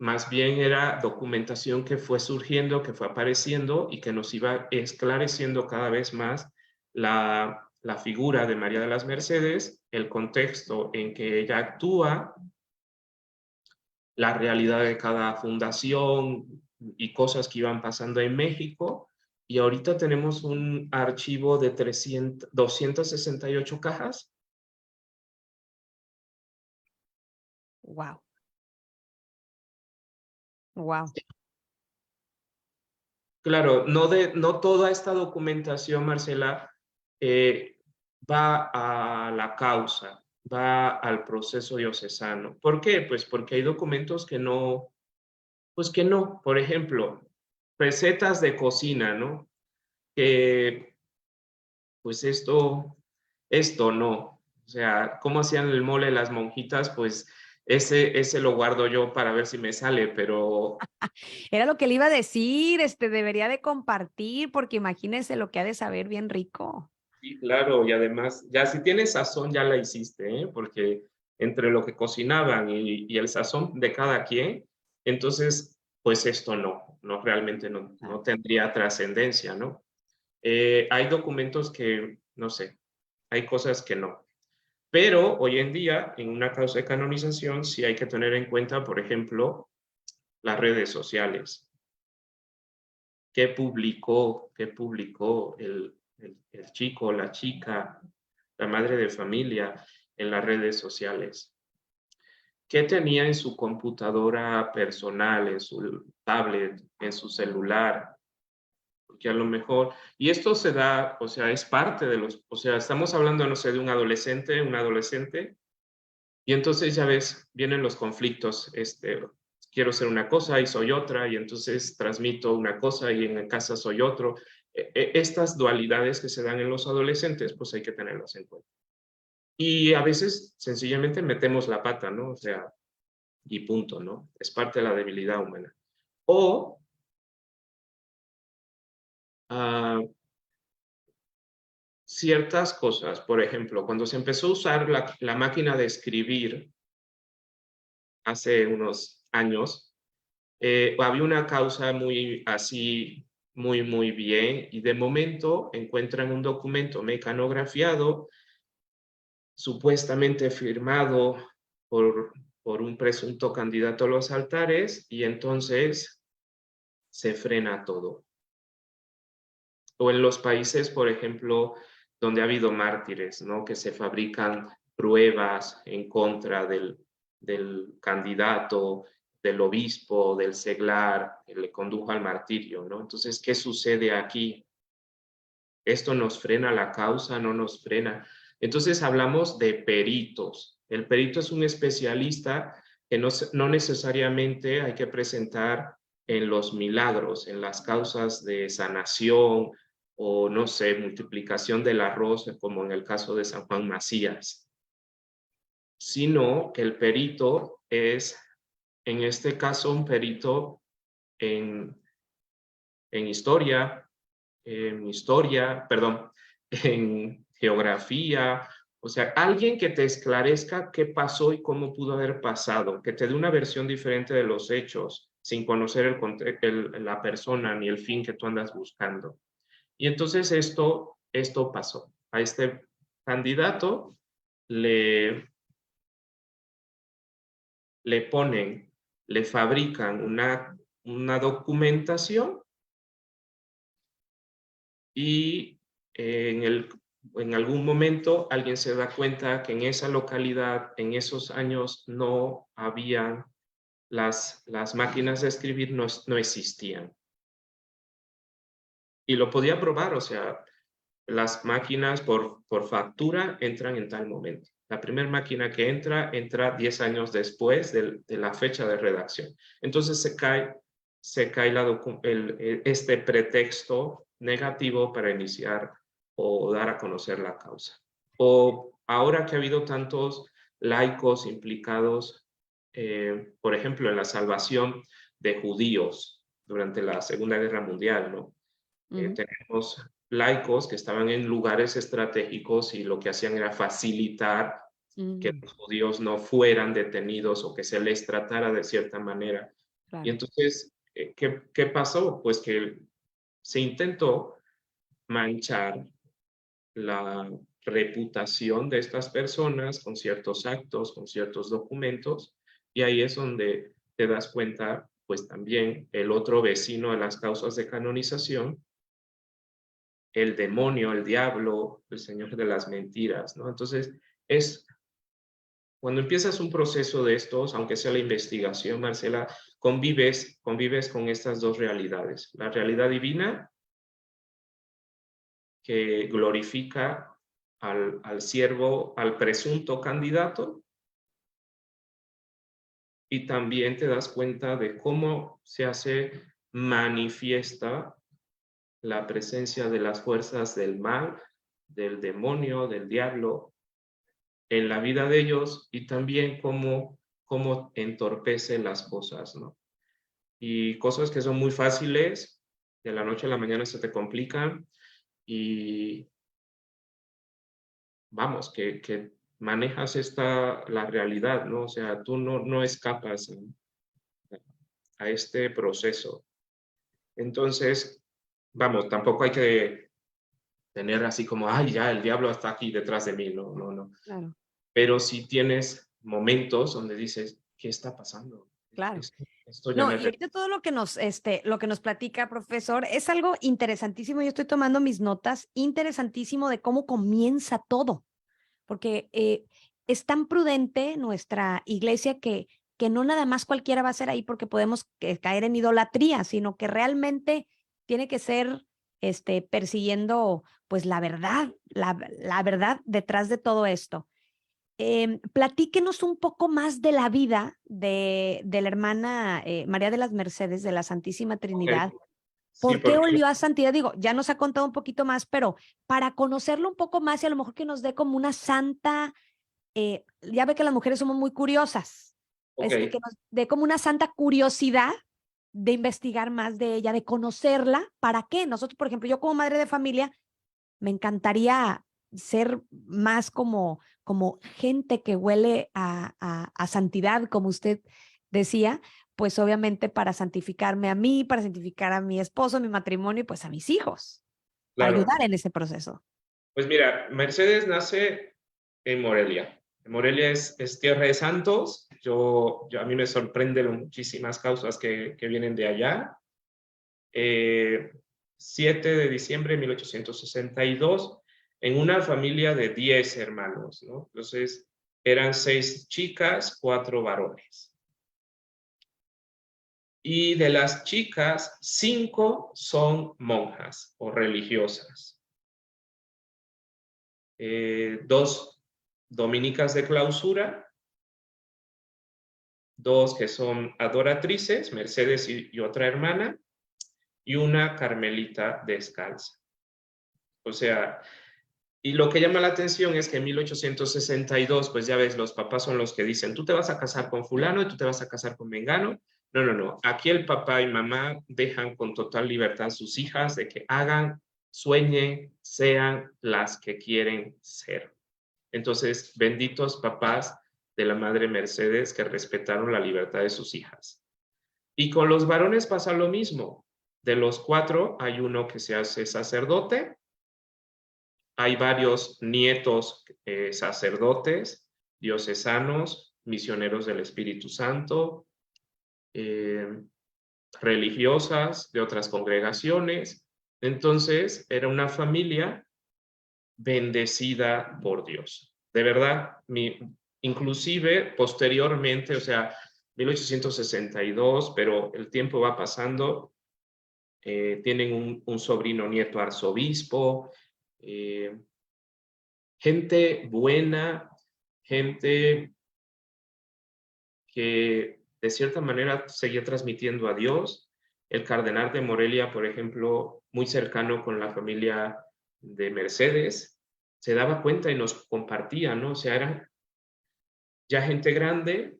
Más bien era documentación que fue surgiendo, que fue apareciendo y que nos iba esclareciendo cada vez más la figura de María de las Mercedes, el contexto en que ella actúa, la realidad de cada fundación y cosas que iban pasando en México. Y ahorita tenemos un archivo de 268 cajas. Wow. Wow. Claro, no toda esta documentación, Marcela, va a la causa, va al proceso diocesano. ¿Por qué? Pues porque hay documentos que no, pues que no. Por ejemplo, recetas de cocina, ¿no? Que, pues esto no. O sea, ¿cómo hacían el mole las monjitas? Pues ese lo guardo yo para ver si me sale, pero Era lo que le iba a decir, debería de compartir, porque imagínense lo que ha de saber bien rico. sí, claro, y además, ya si tienes sazón, ya la hiciste, ¿eh? Porque entre lo que cocinaban y el sazón de cada quien, entonces, pues esto no realmente no Claro. tendría trascendencia, ¿no? Hay documentos que, no sé, hay cosas que no. Pero hoy en día, en una causa de canonización, sí hay que tener en cuenta, por ejemplo, las redes sociales. ¿Qué publicó el chico, la chica, la madre de familia en las redes sociales? ¿Qué tenía en su computadora personal, en su tablet, en su celular? Porque a lo mejor, y esto se da, o sea, es parte de los, o sea, estamos hablando, no sé, de un adolescente, y entonces ya ves, vienen los conflictos, quiero ser una cosa y soy otra, y entonces transmito una cosa y en casa soy otro. Estas dualidades que se dan en los adolescentes, pues hay que tenerlas en cuenta. Y a veces sencillamente metemos la pata, ¿no? O sea, y punto, ¿no? Es parte de la debilidad humana. O ah, ciertas cosas, por ejemplo, cuando se empezó a usar la máquina de escribir hace unos años, había una causa muy así, muy bien, y de momento encuentran un documento mecanografiado, supuestamente firmado por un presunto candidato a los altares, y entonces se frena todo. O en los países, por ejemplo, donde ha habido mártires, ¿no? Que se fabrican pruebas en contra del candidato, del obispo, del seglar, que le condujo al martirio, ¿no? Entonces, ¿qué sucede aquí? ¿Esto nos frena la causa? ¿No nos frena? Entonces hablamos de peritos. El perito es un especialista que no necesariamente hay que presentar en los milagros, en las causas de sanación o, no sé, multiplicación del arroz, como en el caso de San Juan Macías, sino que el perito es, en este caso, un perito en, perdón, en geografía, o sea, alguien que te esclarezca qué pasó y cómo pudo haber pasado, que te dé una versión diferente de los hechos, sin conocer la persona ni el fin que tú andas buscando. Y entonces esto pasó. A este candidato le, le ponen, le fabrican una documentación y en algún momento alguien se da cuenta que en esa localidad, en esos años, no habían las máquinas de escribir, no existían. Y lo podía probar, o sea, las máquinas por factura entran en tal momento. La primera máquina que entra 10 años después de la fecha de redacción. Entonces se cae este pretexto negativo para iniciar o dar a conocer la causa. O ahora que ha habido tantos laicos implicados, por ejemplo, en la salvación de judíos durante la Segunda Guerra Mundial, ¿no? Tenemos laicos que estaban en lugares estratégicos y lo que hacían era facilitar que Mm, los judíos no fueran detenidos o que se les tratara de cierta manera. Y claro. entonces, ¿qué pasó? Pues que se intentó manchar la reputación de estas personas con ciertos actos, con ciertos documentos, y ahí es donde te das cuenta, pues también el otro vecino de las causas de canonización, el demonio, el diablo, el señor de las mentiras, ¿no? Entonces, cuando empiezas un proceso de estos, aunque sea la investigación, Marcela, convives con estas dos realidades. La realidad divina, que glorifica al siervo, al presunto candidato, y también te das cuenta de cómo se hace manifiesta la presencia de las fuerzas del mal, del demonio, del diablo, en la vida de ellos, y también cómo entorpece las cosas, ¿no? Y cosas que son muy fáciles, de la noche a la mañana se te complican y vamos, que manejas la realidad, ¿no? O sea, tú no escapas a este proceso. Entonces, vamos, tampoco hay que tener así como, ay, ya, el diablo está aquí detrás de mí, no, no, no. Claro, Pero sí tienes momentos donde dices, ¿qué está pasando? claro. Esto ya No, me... y ahorita todo lo que nos platica, profesor, es algo interesantísimo. Yo estoy tomando mis notas, interesantísimo de cómo comienza todo, porque es tan prudente nuestra iglesia que no nada más cualquiera va a ser ahí porque podemos caer en idolatría, sino que realmente tiene que ser persiguiendo pues la verdad detrás de todo esto. Platíquenos un poco más de la vida de la hermana María de las Mercedes de la Santísima Ok, Trinidad. sí, ¿Por qué porque... olió a santidad? Digo, ya nos ha contado un poquito más, pero para conocerlo un poco más y a lo mejor que nos dé como una santa, ya ve que las mujeres somos muy curiosas, Ok, que nos dé como una santa curiosidad de investigar más de ella, de conocerla. ¿Para qué? Nosotros, por ejemplo, yo como madre de familia, me encantaría ser más como gente que huele a santidad, como usted decía, pues obviamente para santificarme a mí, para santificar a mi esposo, a mi matrimonio y pues a mis hijos, para claro. ayudar en ese proceso. Pues mira, Mercedes nace en Morelia. Morelia es tierra de santos. A mí me sorprenden muchísimas causas que vienen de allá. Eh, 7 de diciembre de 1862, en una familia de 10 hermanos, ¿no? Entonces, eran 6 chicas, 4 varones. Y de las chicas, 5 son monjas o religiosas. 2 dominicas de clausura, 2 que son adoratrices, Mercedes y otra hermana, y una carmelita descalza. O sea, y lo que llama la atención es que en 1862, pues ya ves, los papás son los que dicen, tú te vas a casar con fulano y tú te vas a casar con mengano. No, no, no. Aquí el papá y mamá dejan con total libertad a sus hijas de que hagan, sueñen, sean las que quieren ser. Entonces, benditos papás de la madre Mercedes que respetaron la libertad de sus hijas. Y con los varones pasa lo mismo. De los 4 hay uno que se hace sacerdote, hay varios nietos sacerdotes, diocesanos, misioneros del Espíritu Santo, eh, religiosas de otras congregaciones. Entonces, era una familia bendecida por Dios. De verdad, inclusive posteriormente, o sea, 1862, pero el tiempo va pasando, tienen un sobrino nieto arzobispo, eh, gente buena, gente que de cierta manera seguía transmitiendo a Dios. El cardenal de Morelia, por ejemplo, muy cercano con la familia de Mercedes, se daba cuenta y nos compartía, ¿no? O sea, eran ya gente grande,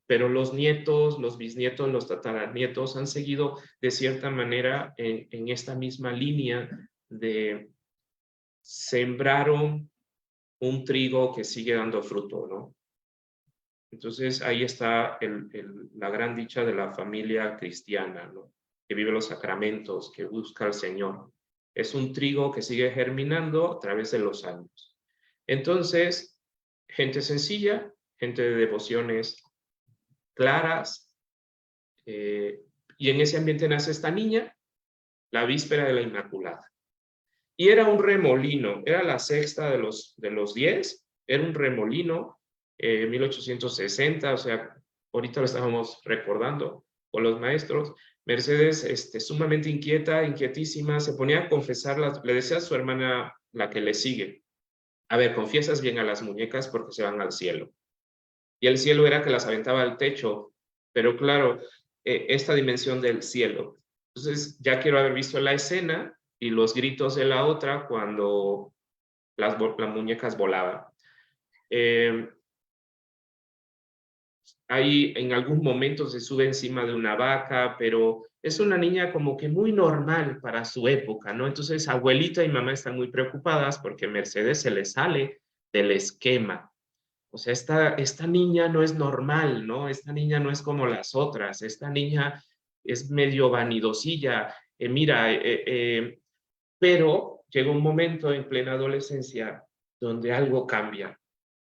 pero los nietos, los bisnietos, los tataranietos han seguido de cierta manera en esta misma línea de sembraron un trigo que sigue dando fruto, ¿no? Entonces ahí está la gran dicha de la familia cristiana, ¿no? Que vive los sacramentos, que busca al Señor. Es un trigo que sigue germinando a través de los años. Entonces, gente sencilla, gente de devociones claras, y en ese ambiente nace esta niña, la víspera de la Inmaculada. Y era un remolino, era la sexta de los 10, era un remolino, 1860, o sea, ahorita lo estábamos recordando con los maestros. Mercedes, sumamente inquieta, inquietísima, se ponía a confesar, le decía a su hermana, la que le sigue, a ver, confiesas bien a las muñecas porque se van al cielo. Y el cielo era que las aventaba al techo, pero claro, esta dimensión del cielo. Entonces, ya quiero haber visto la escena y los gritos de la otra cuando las muñecas volaban. Eh, Ahí en algún momento se sube encima de una vaca, pero es una niña como que muy normal para su época, ¿no? Entonces, abuelita y mamá están muy preocupadas porque Mercedes se le sale del esquema. O sea, esta niña no es normal, ¿no? Esta niña no es como las otras. Esta niña es medio vanidosilla. Mira, pero llega un momento en plena adolescencia donde algo cambia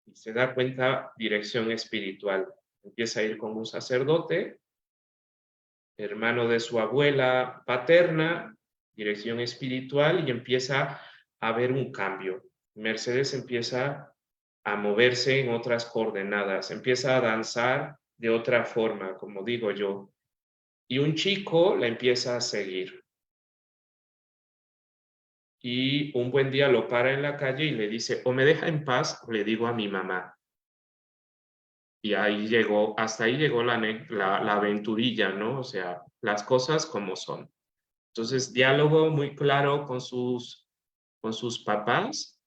y se da cuenta dirección espiritual. Empieza a ir con un sacerdote, hermano de su abuela paterna, dirección espiritual, y empieza a ver un cambio. Mercedes empieza a moverse en otras coordenadas, empieza a danzar de otra forma, como digo yo, y un chico la empieza a seguir. Y un buen día lo para en la calle y le dice, o me deja en paz o le digo a mi mamá. Y ahí llegó, hasta ahí llegó la aventurilla, ¿no? O sea, las cosas como son. Entonces, diálogo muy claro con sus papás,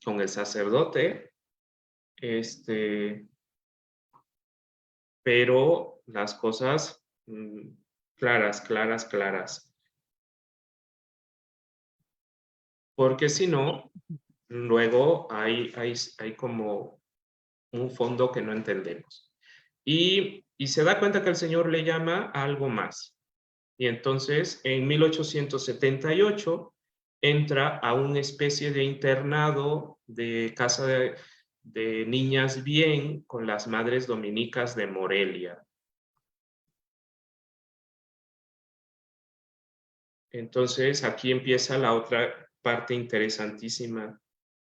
con el sacerdote, pero las cosas claras, claras, claras. Porque si no, luego hay como un fondo que no entendemos. Y se da cuenta que el Señor le llama a algo más. Y entonces, en 1878, entra a una especie de internado de casa de niñas bien con las madres dominicas de Morelia. Entonces, aquí empieza la otra parte interesantísima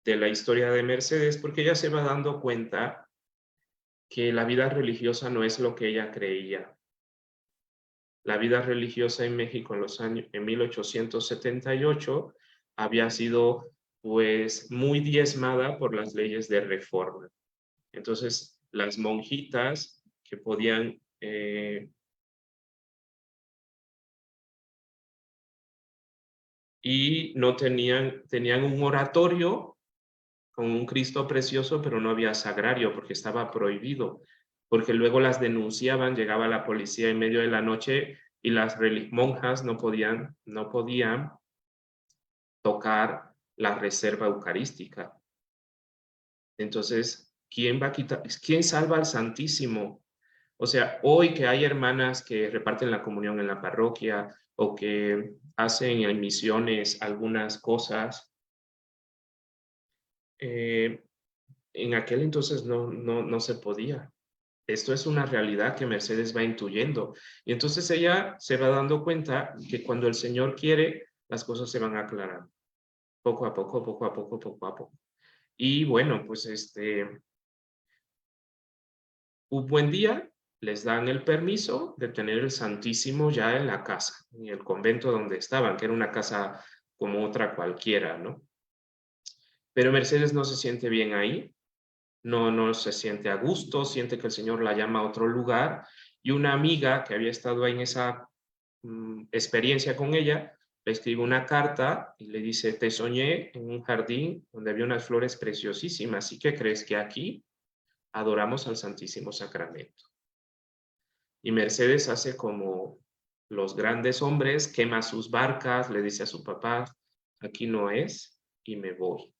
de la historia de Mercedes, porque ella se va dando cuenta que la vida religiosa no es lo que ella creía. La vida religiosa en México en 1878 había sido pues muy diezmada por las leyes de reforma. Entonces, las monjitas que podían y no tenían un oratorio con un Cristo precioso, pero no había sagrario porque estaba prohibido, porque luego las denunciaban, llegaba la policía en medio de la noche y las monjas no podían tocar la reserva eucarística. Entonces, ¿quién va a quitar? ¿Quién salva al Santísimo? O sea, hoy que hay hermanas que reparten la comunión en la parroquia o que hacen en misiones algunas cosas, en aquel entonces no se podía. Esto es una realidad que Mercedes va intuyendo. Y entonces ella se va dando cuenta que cuando el Señor quiere, las cosas se van aclarando. Poco a poco, poco a poco, poco a poco. Y bueno, pues un buen día les dan el permiso de tener el Santísimo ya en la casa, en el convento donde estaban, que era una casa como otra cualquiera, ¿no? Pero Mercedes no se siente bien ahí, no se siente a gusto, siente que el Señor la llama a otro lugar, y una amiga que había estado en esa experiencia con ella, le escribe una carta y le dice, te soñé en un jardín donde había unas flores preciosísimas, ¿y qué crees que aquí adoramos al Santísimo Sacramento? Y Mercedes hace como los grandes hombres, quema sus barcas, le dice a su papá, aquí no es, y me voy.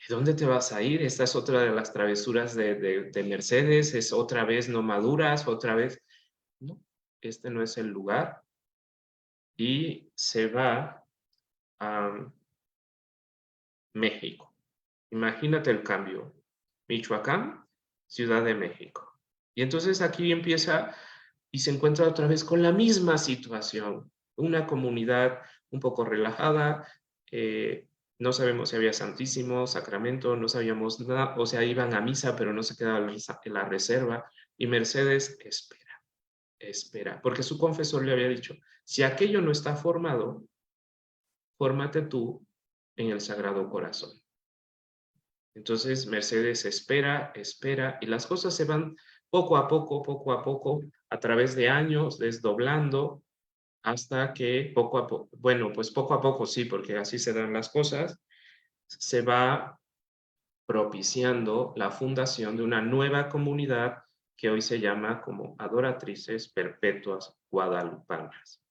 ¿Y dónde te vas a ir? Esta es otra de las travesuras de Mercedes, es otra vez no maduras, otra vez, no, este no es el lugar. Y se va a México. Imagínate el cambio. Michoacán, Ciudad de México. Y entonces aquí empieza y se encuentra otra vez con la misma situación. Una comunidad un poco relajada, no sabemos si había Santísimo, Sacramento, no sabíamos nada, o sea, iban a misa, pero no se quedaba en la reserva. Y Mercedes espera, porque su confesor le había dicho, si aquello no está formado, fórmate tú en el Sagrado Corazón. Entonces Mercedes espera, y las cosas se van poco a poco, a través de años, desdoblando, hasta que poco a poco, bueno, pues poco a poco sí, porque así se dan las cosas, se va propiciando la fundación de una nueva comunidad que hoy se llama como Adoratrices Perpetuas Guadalupanas.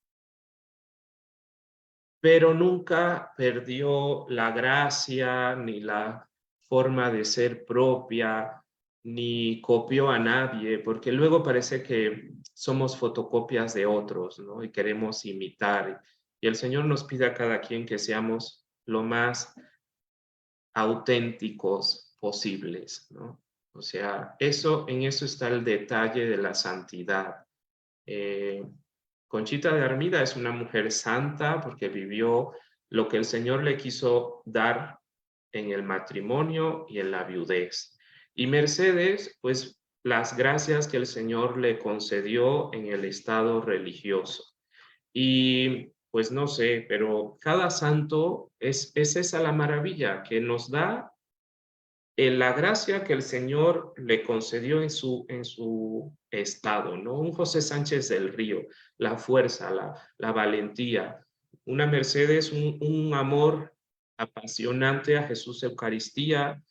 pero nunca perdió la gracia ni la forma de ser propia, ni copió a nadie, porque luego parece que somos fotocopias de otros, ¿no? Y queremos imitar. Y el Señor nos pide a cada quien que seamos lo más auténticos posibles, ¿no? O sea, en eso está el detalle de la santidad. Eh, Conchita de Armida es una mujer santa porque vivió lo que el Señor le quiso dar en el matrimonio y en la viudez. Y Mercedes, pues las gracias que el Señor le concedió en el estado religioso. Y pues no sé, pero cada santo es esa la maravilla que nos da la gracia que el Señor le concedió en su estado, ¿no? Un José Sánchez del Río, la fuerza, la valentía, una Mercedes, un amor apasionante a Jesús Eucaristía,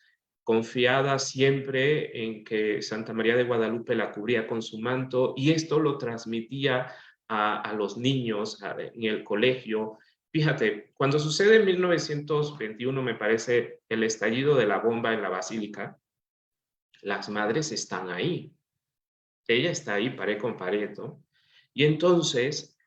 confiada siempre en que Santa María de Guadalupe la cubría con su manto, y esto lo transmitía a los niños en el colegio. Fíjate, cuando sucede en 1921, me parece, el estallido de la bomba en la basílica, las madres están ahí. Ella está ahí, pared con pared, ¿no? Y entonces,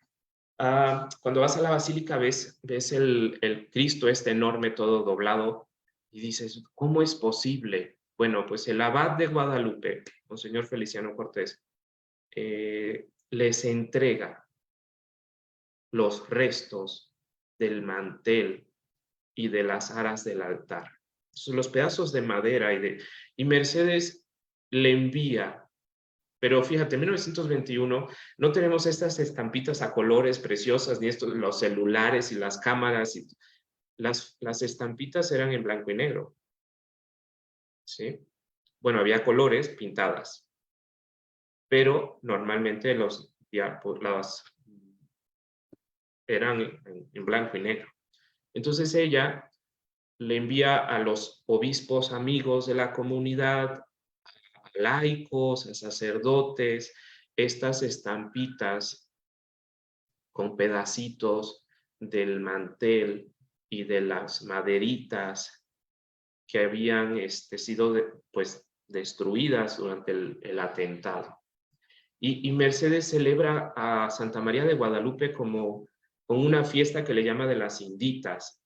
cuando vas a la basílica, ves el Cristo este enorme, todo doblado, y dices, ¿cómo es posible? Bueno, pues el abad de Guadalupe, Monseñor Feliciano Cortés, les entrega los restos del mantel y de las aras del altar. Entonces, los pedazos de madera y Mercedes le envía, pero fíjate, en 1921 no tenemos estas estampitas a colores preciosas, ni estos, los celulares y las cámaras. Las estampitas eran en blanco y negro, ¿sí? Bueno, había colores pintadas, pero normalmente las eran en blanco y negro. Entonces ella le envía a los obispos amigos de la comunidad, a laicos, a sacerdotes, estas estampitas con pedacitos del mantel y de las maderitas que habían sido pues, destruidas durante el atentado. Y Mercedes celebra a Santa María de Guadalupe como con una fiesta que le llama de las Inditas.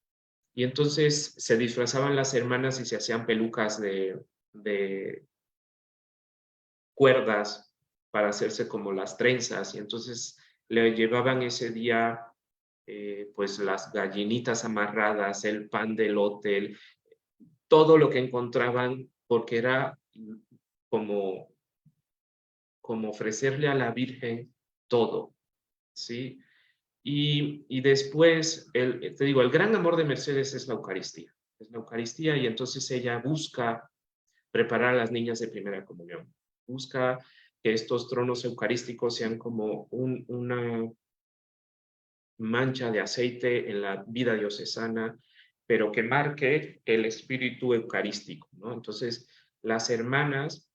Y entonces se disfrazaban las hermanas y se hacían pelucas de cuerdas para hacerse como las trenzas. Y entonces le llevaban ese día pues las gallinitas amarradas, el pan de elote, todo lo que encontraban, porque era como, como ofrecerle a la Virgen todo, ¿sí? Y después, te digo, el gran amor de Mercedes es la Eucaristía. Es la Eucaristía, y entonces ella busca preparar a las niñas de primera comunión. Busca que estos tronos eucarísticos sean como una mancha de aceite en la vida diocesana, pero que marque el espíritu eucarístico, ¿no? Entonces, las hermanas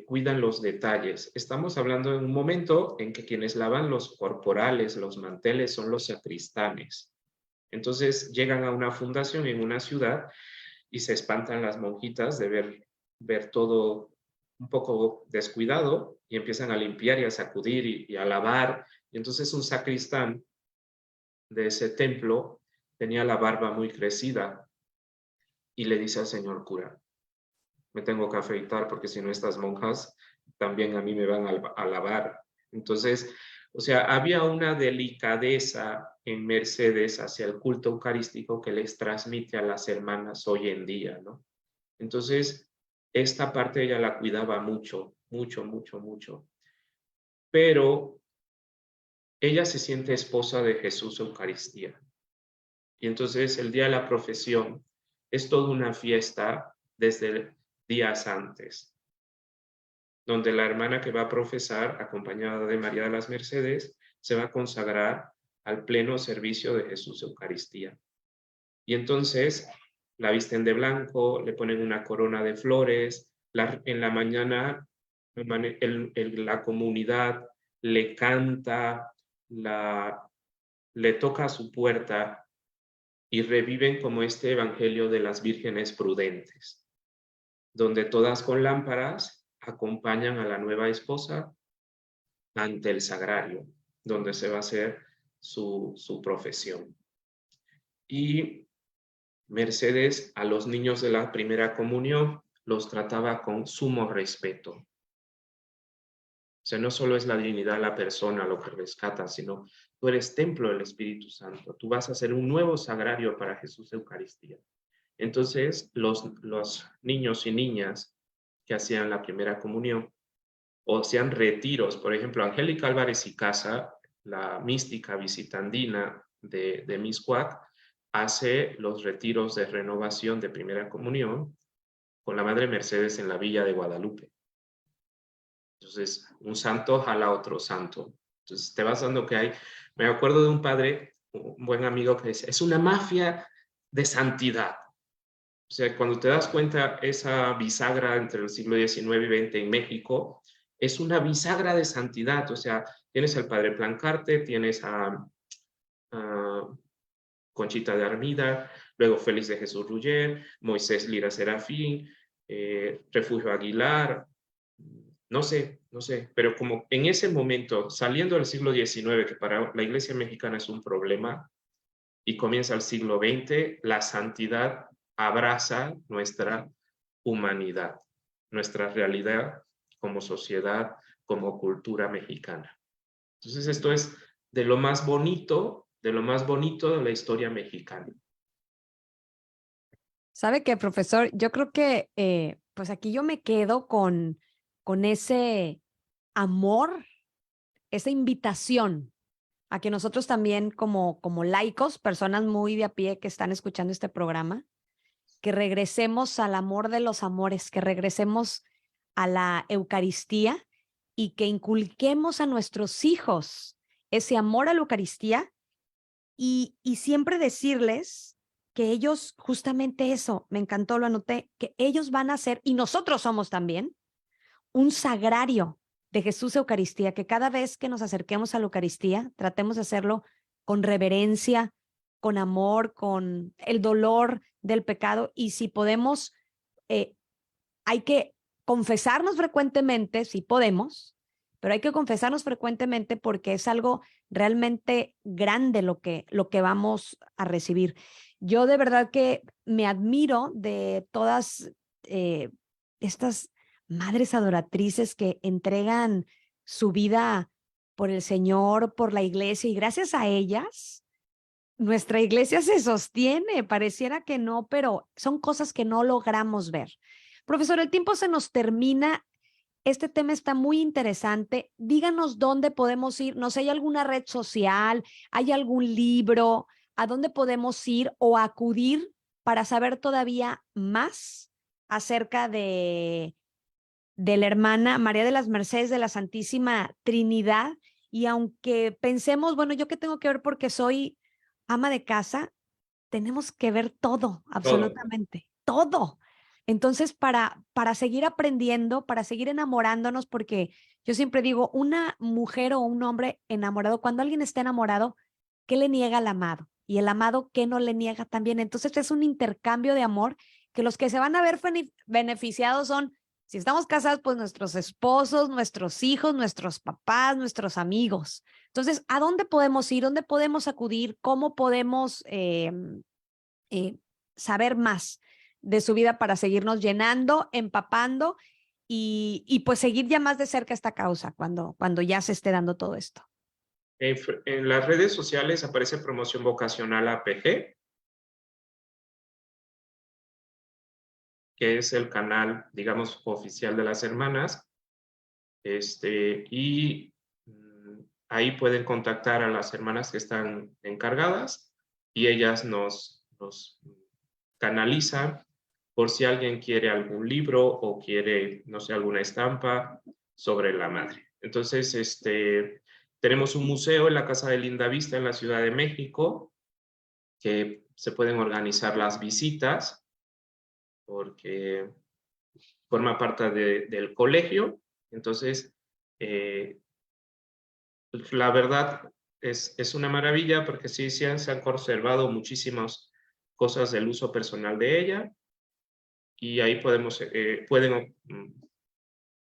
cuidan los detalles. Estamos hablando de un momento en que quienes lavan los corporales, los manteles, son los sacristanes. Entonces llegan a una fundación en una ciudad y se espantan las monjitas de ver todo un poco descuidado, y empiezan a limpiar y a sacudir y a lavar. Y entonces un sacristán de ese templo tenía la barba muy crecida y le dice al señor cura, me tengo que afeitar porque si no estas monjas también a mí me van a lavar. Entonces, o sea, había una delicadeza en Mercedes hacia el culto eucarístico que les transmite a las hermanas hoy en día, ¿no? Entonces, esta parte ella la cuidaba mucho, mucho, mucho, mucho. Pero ella se siente esposa de Jesús Eucaristía. Y entonces el día de la profesión es toda una fiesta desde días antes, donde la hermana que va a profesar, acompañada de María de las Mercedes, se va a consagrar al pleno servicio de Jesús Eucaristía. Y entonces la visten de blanco, le ponen una corona de flores, en la mañana la comunidad le canta le toca a su puerta y reviven como este evangelio de las vírgenes prudentes, donde todas con lámparas acompañan a la nueva esposa ante el sagrario, donde se va a hacer su profesión. Y Mercedes a los niños de la primera comunión los trataba con sumo respeto. O sea, no solo es la dignidad de la persona lo que rescata, sino tú eres templo del Espíritu Santo. Tú vas a ser un nuevo sagrario para Jesús Eucaristía. Entonces, los niños y niñas que hacían la primera comunión o hacían retiros, por ejemplo, Angélica Álvarez y Casa, la mística visitandina de Mixcoac, hace los retiros de renovación de primera comunión con la Madre Mercedes en la Villa de Guadalupe. Entonces, un santo jala a otro santo. Entonces, te vas dando que hay... Me acuerdo de un padre, un buen amigo, que dice, es una mafia de santidad. O sea, cuando te das cuenta, esa bisagra entre el siglo XIX y XX en México es una bisagra de santidad. O sea, tienes al padre Plancarte, tienes a Conchita de Armida, luego Félix de Jesús Ruller, Moisés Lira Serafín, Refugio Aguilar, no sé, pero como en ese momento, saliendo del siglo XIX, que para la Iglesia mexicana es un problema, y comienza el siglo XX, la santidad abraza nuestra humanidad, nuestra realidad como sociedad, como cultura mexicana. Entonces esto es de lo más bonito, de la historia mexicana. ¿Sabe qué, profesor? Yo creo que pues aquí yo me quedo con ese amor, esa invitación a que nosotros también como laicos, personas muy de a pie que están escuchando este programa, que regresemos al amor de los amores, que regresemos a la Eucaristía y que inculquemos a nuestros hijos ese amor a la Eucaristía y siempre decirles que ellos, justamente eso, me encantó, lo anoté, que ellos van a ser, y nosotros somos también, un sagrario de Jesús Eucaristía, que cada vez que nos acerquemos a la Eucaristía, tratemos de hacerlo con reverencia, con amor, con el dolor del pecado, y si podemos, hay que confesarnos frecuentemente, si podemos, pero hay que confesarnos frecuentemente porque es algo realmente grande lo que vamos a recibir. Yo de verdad que me admiro de todas estas madres adoratrices que entregan su vida por el Señor, por la iglesia, y gracias a ellas, nuestra iglesia se sostiene. Pareciera que no, pero son cosas que no logramos ver. Profesor, el tiempo se nos termina. Este tema está muy interesante. Díganos dónde podemos ir. No sé, ¿hay alguna red social? ¿Hay algún libro? ¿A dónde podemos ir o acudir para saber todavía más acerca de la hermana María de las Mercedes de la Santísima Trinidad? Y aunque pensemos, bueno, ¿yo qué tengo que ver porque soy ama de casa? Tenemos que ver todo, Todo. absolutamente, todo. Entonces, para seguir aprendiendo, para seguir enamorándonos, porque yo siempre digo, una mujer o un hombre enamorado, cuando alguien está enamorado, ¿qué le niega al amado? Y el amado, ¿qué no le niega también? Entonces, es un intercambio de amor que los que se van a ver beneficiados son, si estamos casados, pues nuestros esposos, nuestros hijos, nuestros papás, nuestros amigos. Entonces, ¿a dónde podemos ir? ¿Dónde podemos acudir? ¿Cómo podemos eh, saber más de su vida para seguirnos llenando, empapando y pues seguir ya más de cerca esta causa cuando ya se esté dando todo esto? En las redes sociales aparece Promoción Vocacional APG, que es el canal, digamos, oficial de las hermanas. Y ahí pueden contactar a las hermanas que están encargadas y ellas nos canalizan por si alguien quiere algún libro o quiere, no sé, alguna estampa sobre la madre. Entonces, tenemos un museo en la Casa de Lindavista en la Ciudad de México, que se pueden organizar las visitas porque forma parte del colegio. Entonces, la verdad, es una maravilla porque sí, se han conservado muchísimas cosas del uso personal de ella y ahí pueden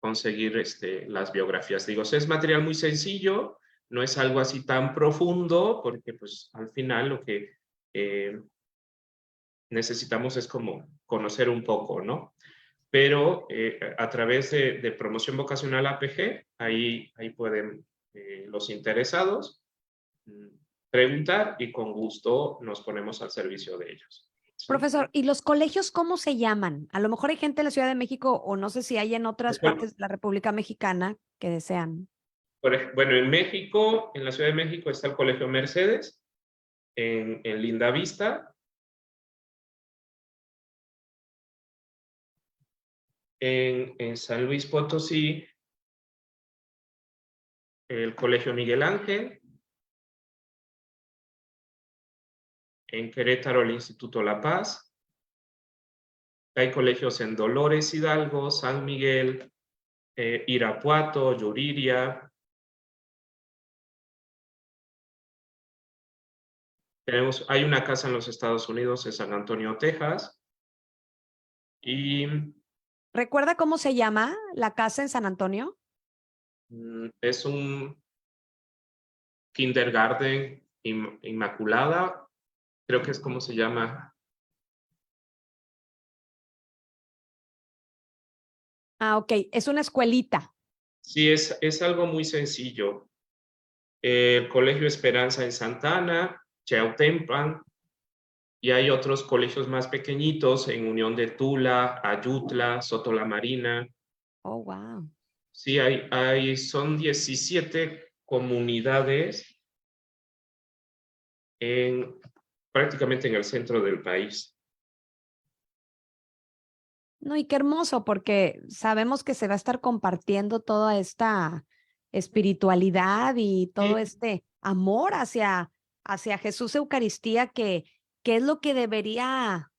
conseguir las biografías. Digo, es material muy sencillo, no es algo así tan profundo porque pues al final lo que necesitamos es como conocer un poco, ¿no? Pero a través de Promoción Vocacional APG, ahí pueden los interesados preguntar y con gusto nos ponemos al servicio de ellos. ¿Sí? Profesor, ¿y los colegios cómo se llaman? A lo mejor hay gente en la Ciudad de México o no sé si hay en otras partes de la República Mexicana que desean. Bueno, en México, en la Ciudad de México está el Colegio Mercedes, en Lindavista. En San Luis Potosí, el Colegio Miguel Ángel. En Querétaro, el Instituto La Paz. Hay colegios en Dolores Hidalgo, San Miguel, Irapuato, Yuriria. Hay una casa en los Estados Unidos, en San Antonio, Texas. Y ¿Recuerda cómo se llama la casa en San Antonio? es un kindergarten Inmaculada, creo que es como se llama. Ah, ok, es una escuelita. Sí, es algo muy sencillo. El Colegio Esperanza en Santana, Cheutempan, y hay otros colegios más pequeñitos en Unión de Tula, Ayutla, Soto la Marina. Oh, wow. Sí, son 17 comunidades prácticamente en el centro del país. No, y qué hermoso, porque sabemos que se va a estar compartiendo toda esta espiritualidad y todo Sí, este amor hacia Jesús Eucaristía, que es lo que debería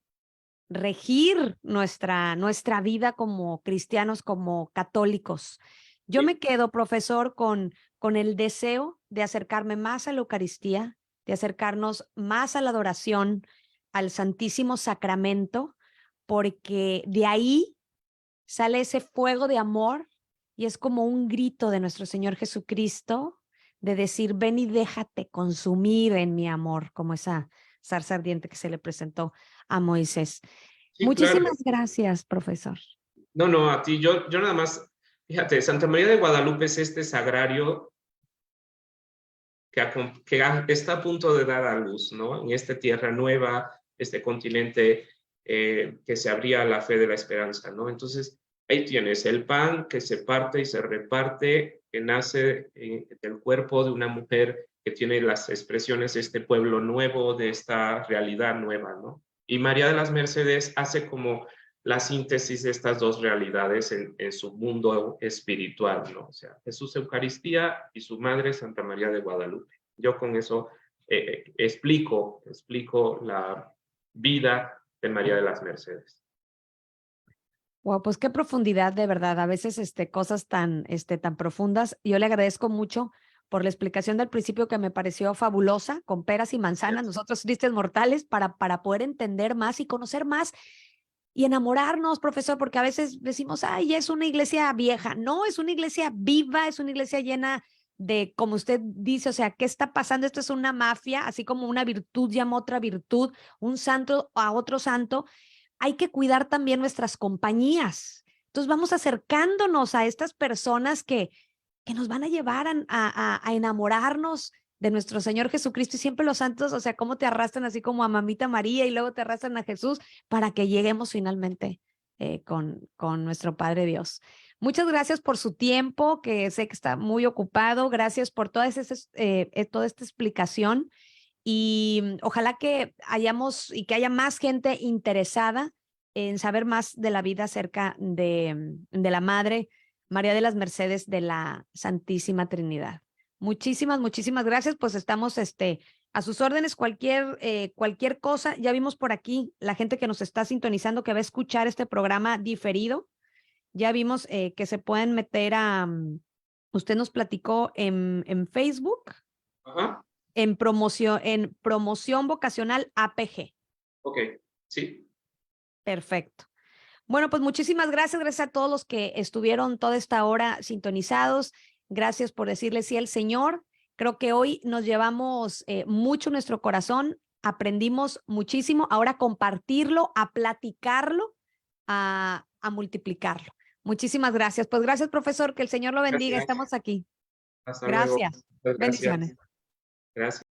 regir nuestra vida como cristianos, como católicos. Yo sí, me quedo, profesor, con el deseo de acercarme más a la Eucaristía, de acercarnos más a la adoración, al Santísimo Sacramento, porque de ahí sale ese fuego de amor y es como un grito de nuestro Señor Jesucristo de decir, ven y déjate consumir en mi amor, como esa zarza ardiente que se le presentó a Moisés. sí, claro. Muchísimas gracias, profesor. No, no, a ti, yo nada más, fíjate, Santa María de Guadalupe es este sagrario que está a punto de dar a luz, ¿no? En esta tierra nueva, este continente que se abría a la fe de la esperanza, ¿no? Entonces, ahí tienes el pan que se parte y se reparte, que nace del cuerpo de una mujer que tiene las expresiones de este pueblo nuevo, de esta realidad nueva, ¿no? Y María de las Mercedes hace como la síntesis de estas dos realidades en su mundo espiritual, ¿no? O sea, Jesús Eucaristía y su madre Santa María de Guadalupe. Yo con eso explico la vida de María de las Mercedes. Wow, pues qué profundidad de verdad. A veces cosas tan profundas. Yo le agradezco mucho por la explicación del principio que me pareció fabulosa, con peras y manzanas, nosotros tristes mortales, para poder entender más y conocer más y enamorarnos, profesor, porque a veces decimos, ay, es una iglesia vieja. No, es una iglesia viva, es una iglesia llena de, como usted dice, o sea, ¿qué está pasando? Esto es una mafia, así como una virtud llama a otra virtud, un santo a otro santo. Hay que cuidar también nuestras compañías. Entonces vamos acercándonos a estas personas que nos van a llevar a enamorarnos de nuestro Señor Jesucristo y siempre los santos, o sea, cómo te arrastran así como a Mamita María y luego te arrastran a Jesús para que lleguemos finalmente con nuestro Padre Dios. Muchas gracias por su tiempo, que sé que está muy ocupado. Gracias por toda toda esta explicación y ojalá que hayamos y que haya más gente interesada en saber más de la vida acerca de la Madre María de las Mercedes de la Santísima Trinidad. Muchísimas gracias. Pues estamos a sus órdenes. Cualquier cosa, ya vimos por aquí la gente que nos está sintonizando, que va a escuchar este programa diferido. Ya vimos que se pueden meter usted nos platicó en Facebook. Ajá. En promoción vocacional APG. Ok, sí. Perfecto. Bueno, pues muchísimas gracias. Gracias a todos los que estuvieron toda esta hora sintonizados. Gracias por decirle sí al Señor. Creo que hoy nos llevamos mucho en nuestro corazón. Aprendimos muchísimo. Ahora compartirlo, a platicarlo, a multiplicarlo. Muchísimas gracias. Pues gracias, profesor. Que el Señor lo bendiga. Gracias. Estamos aquí. Hasta luego. Gracias. Muchas gracias. Bendiciones. Gracias.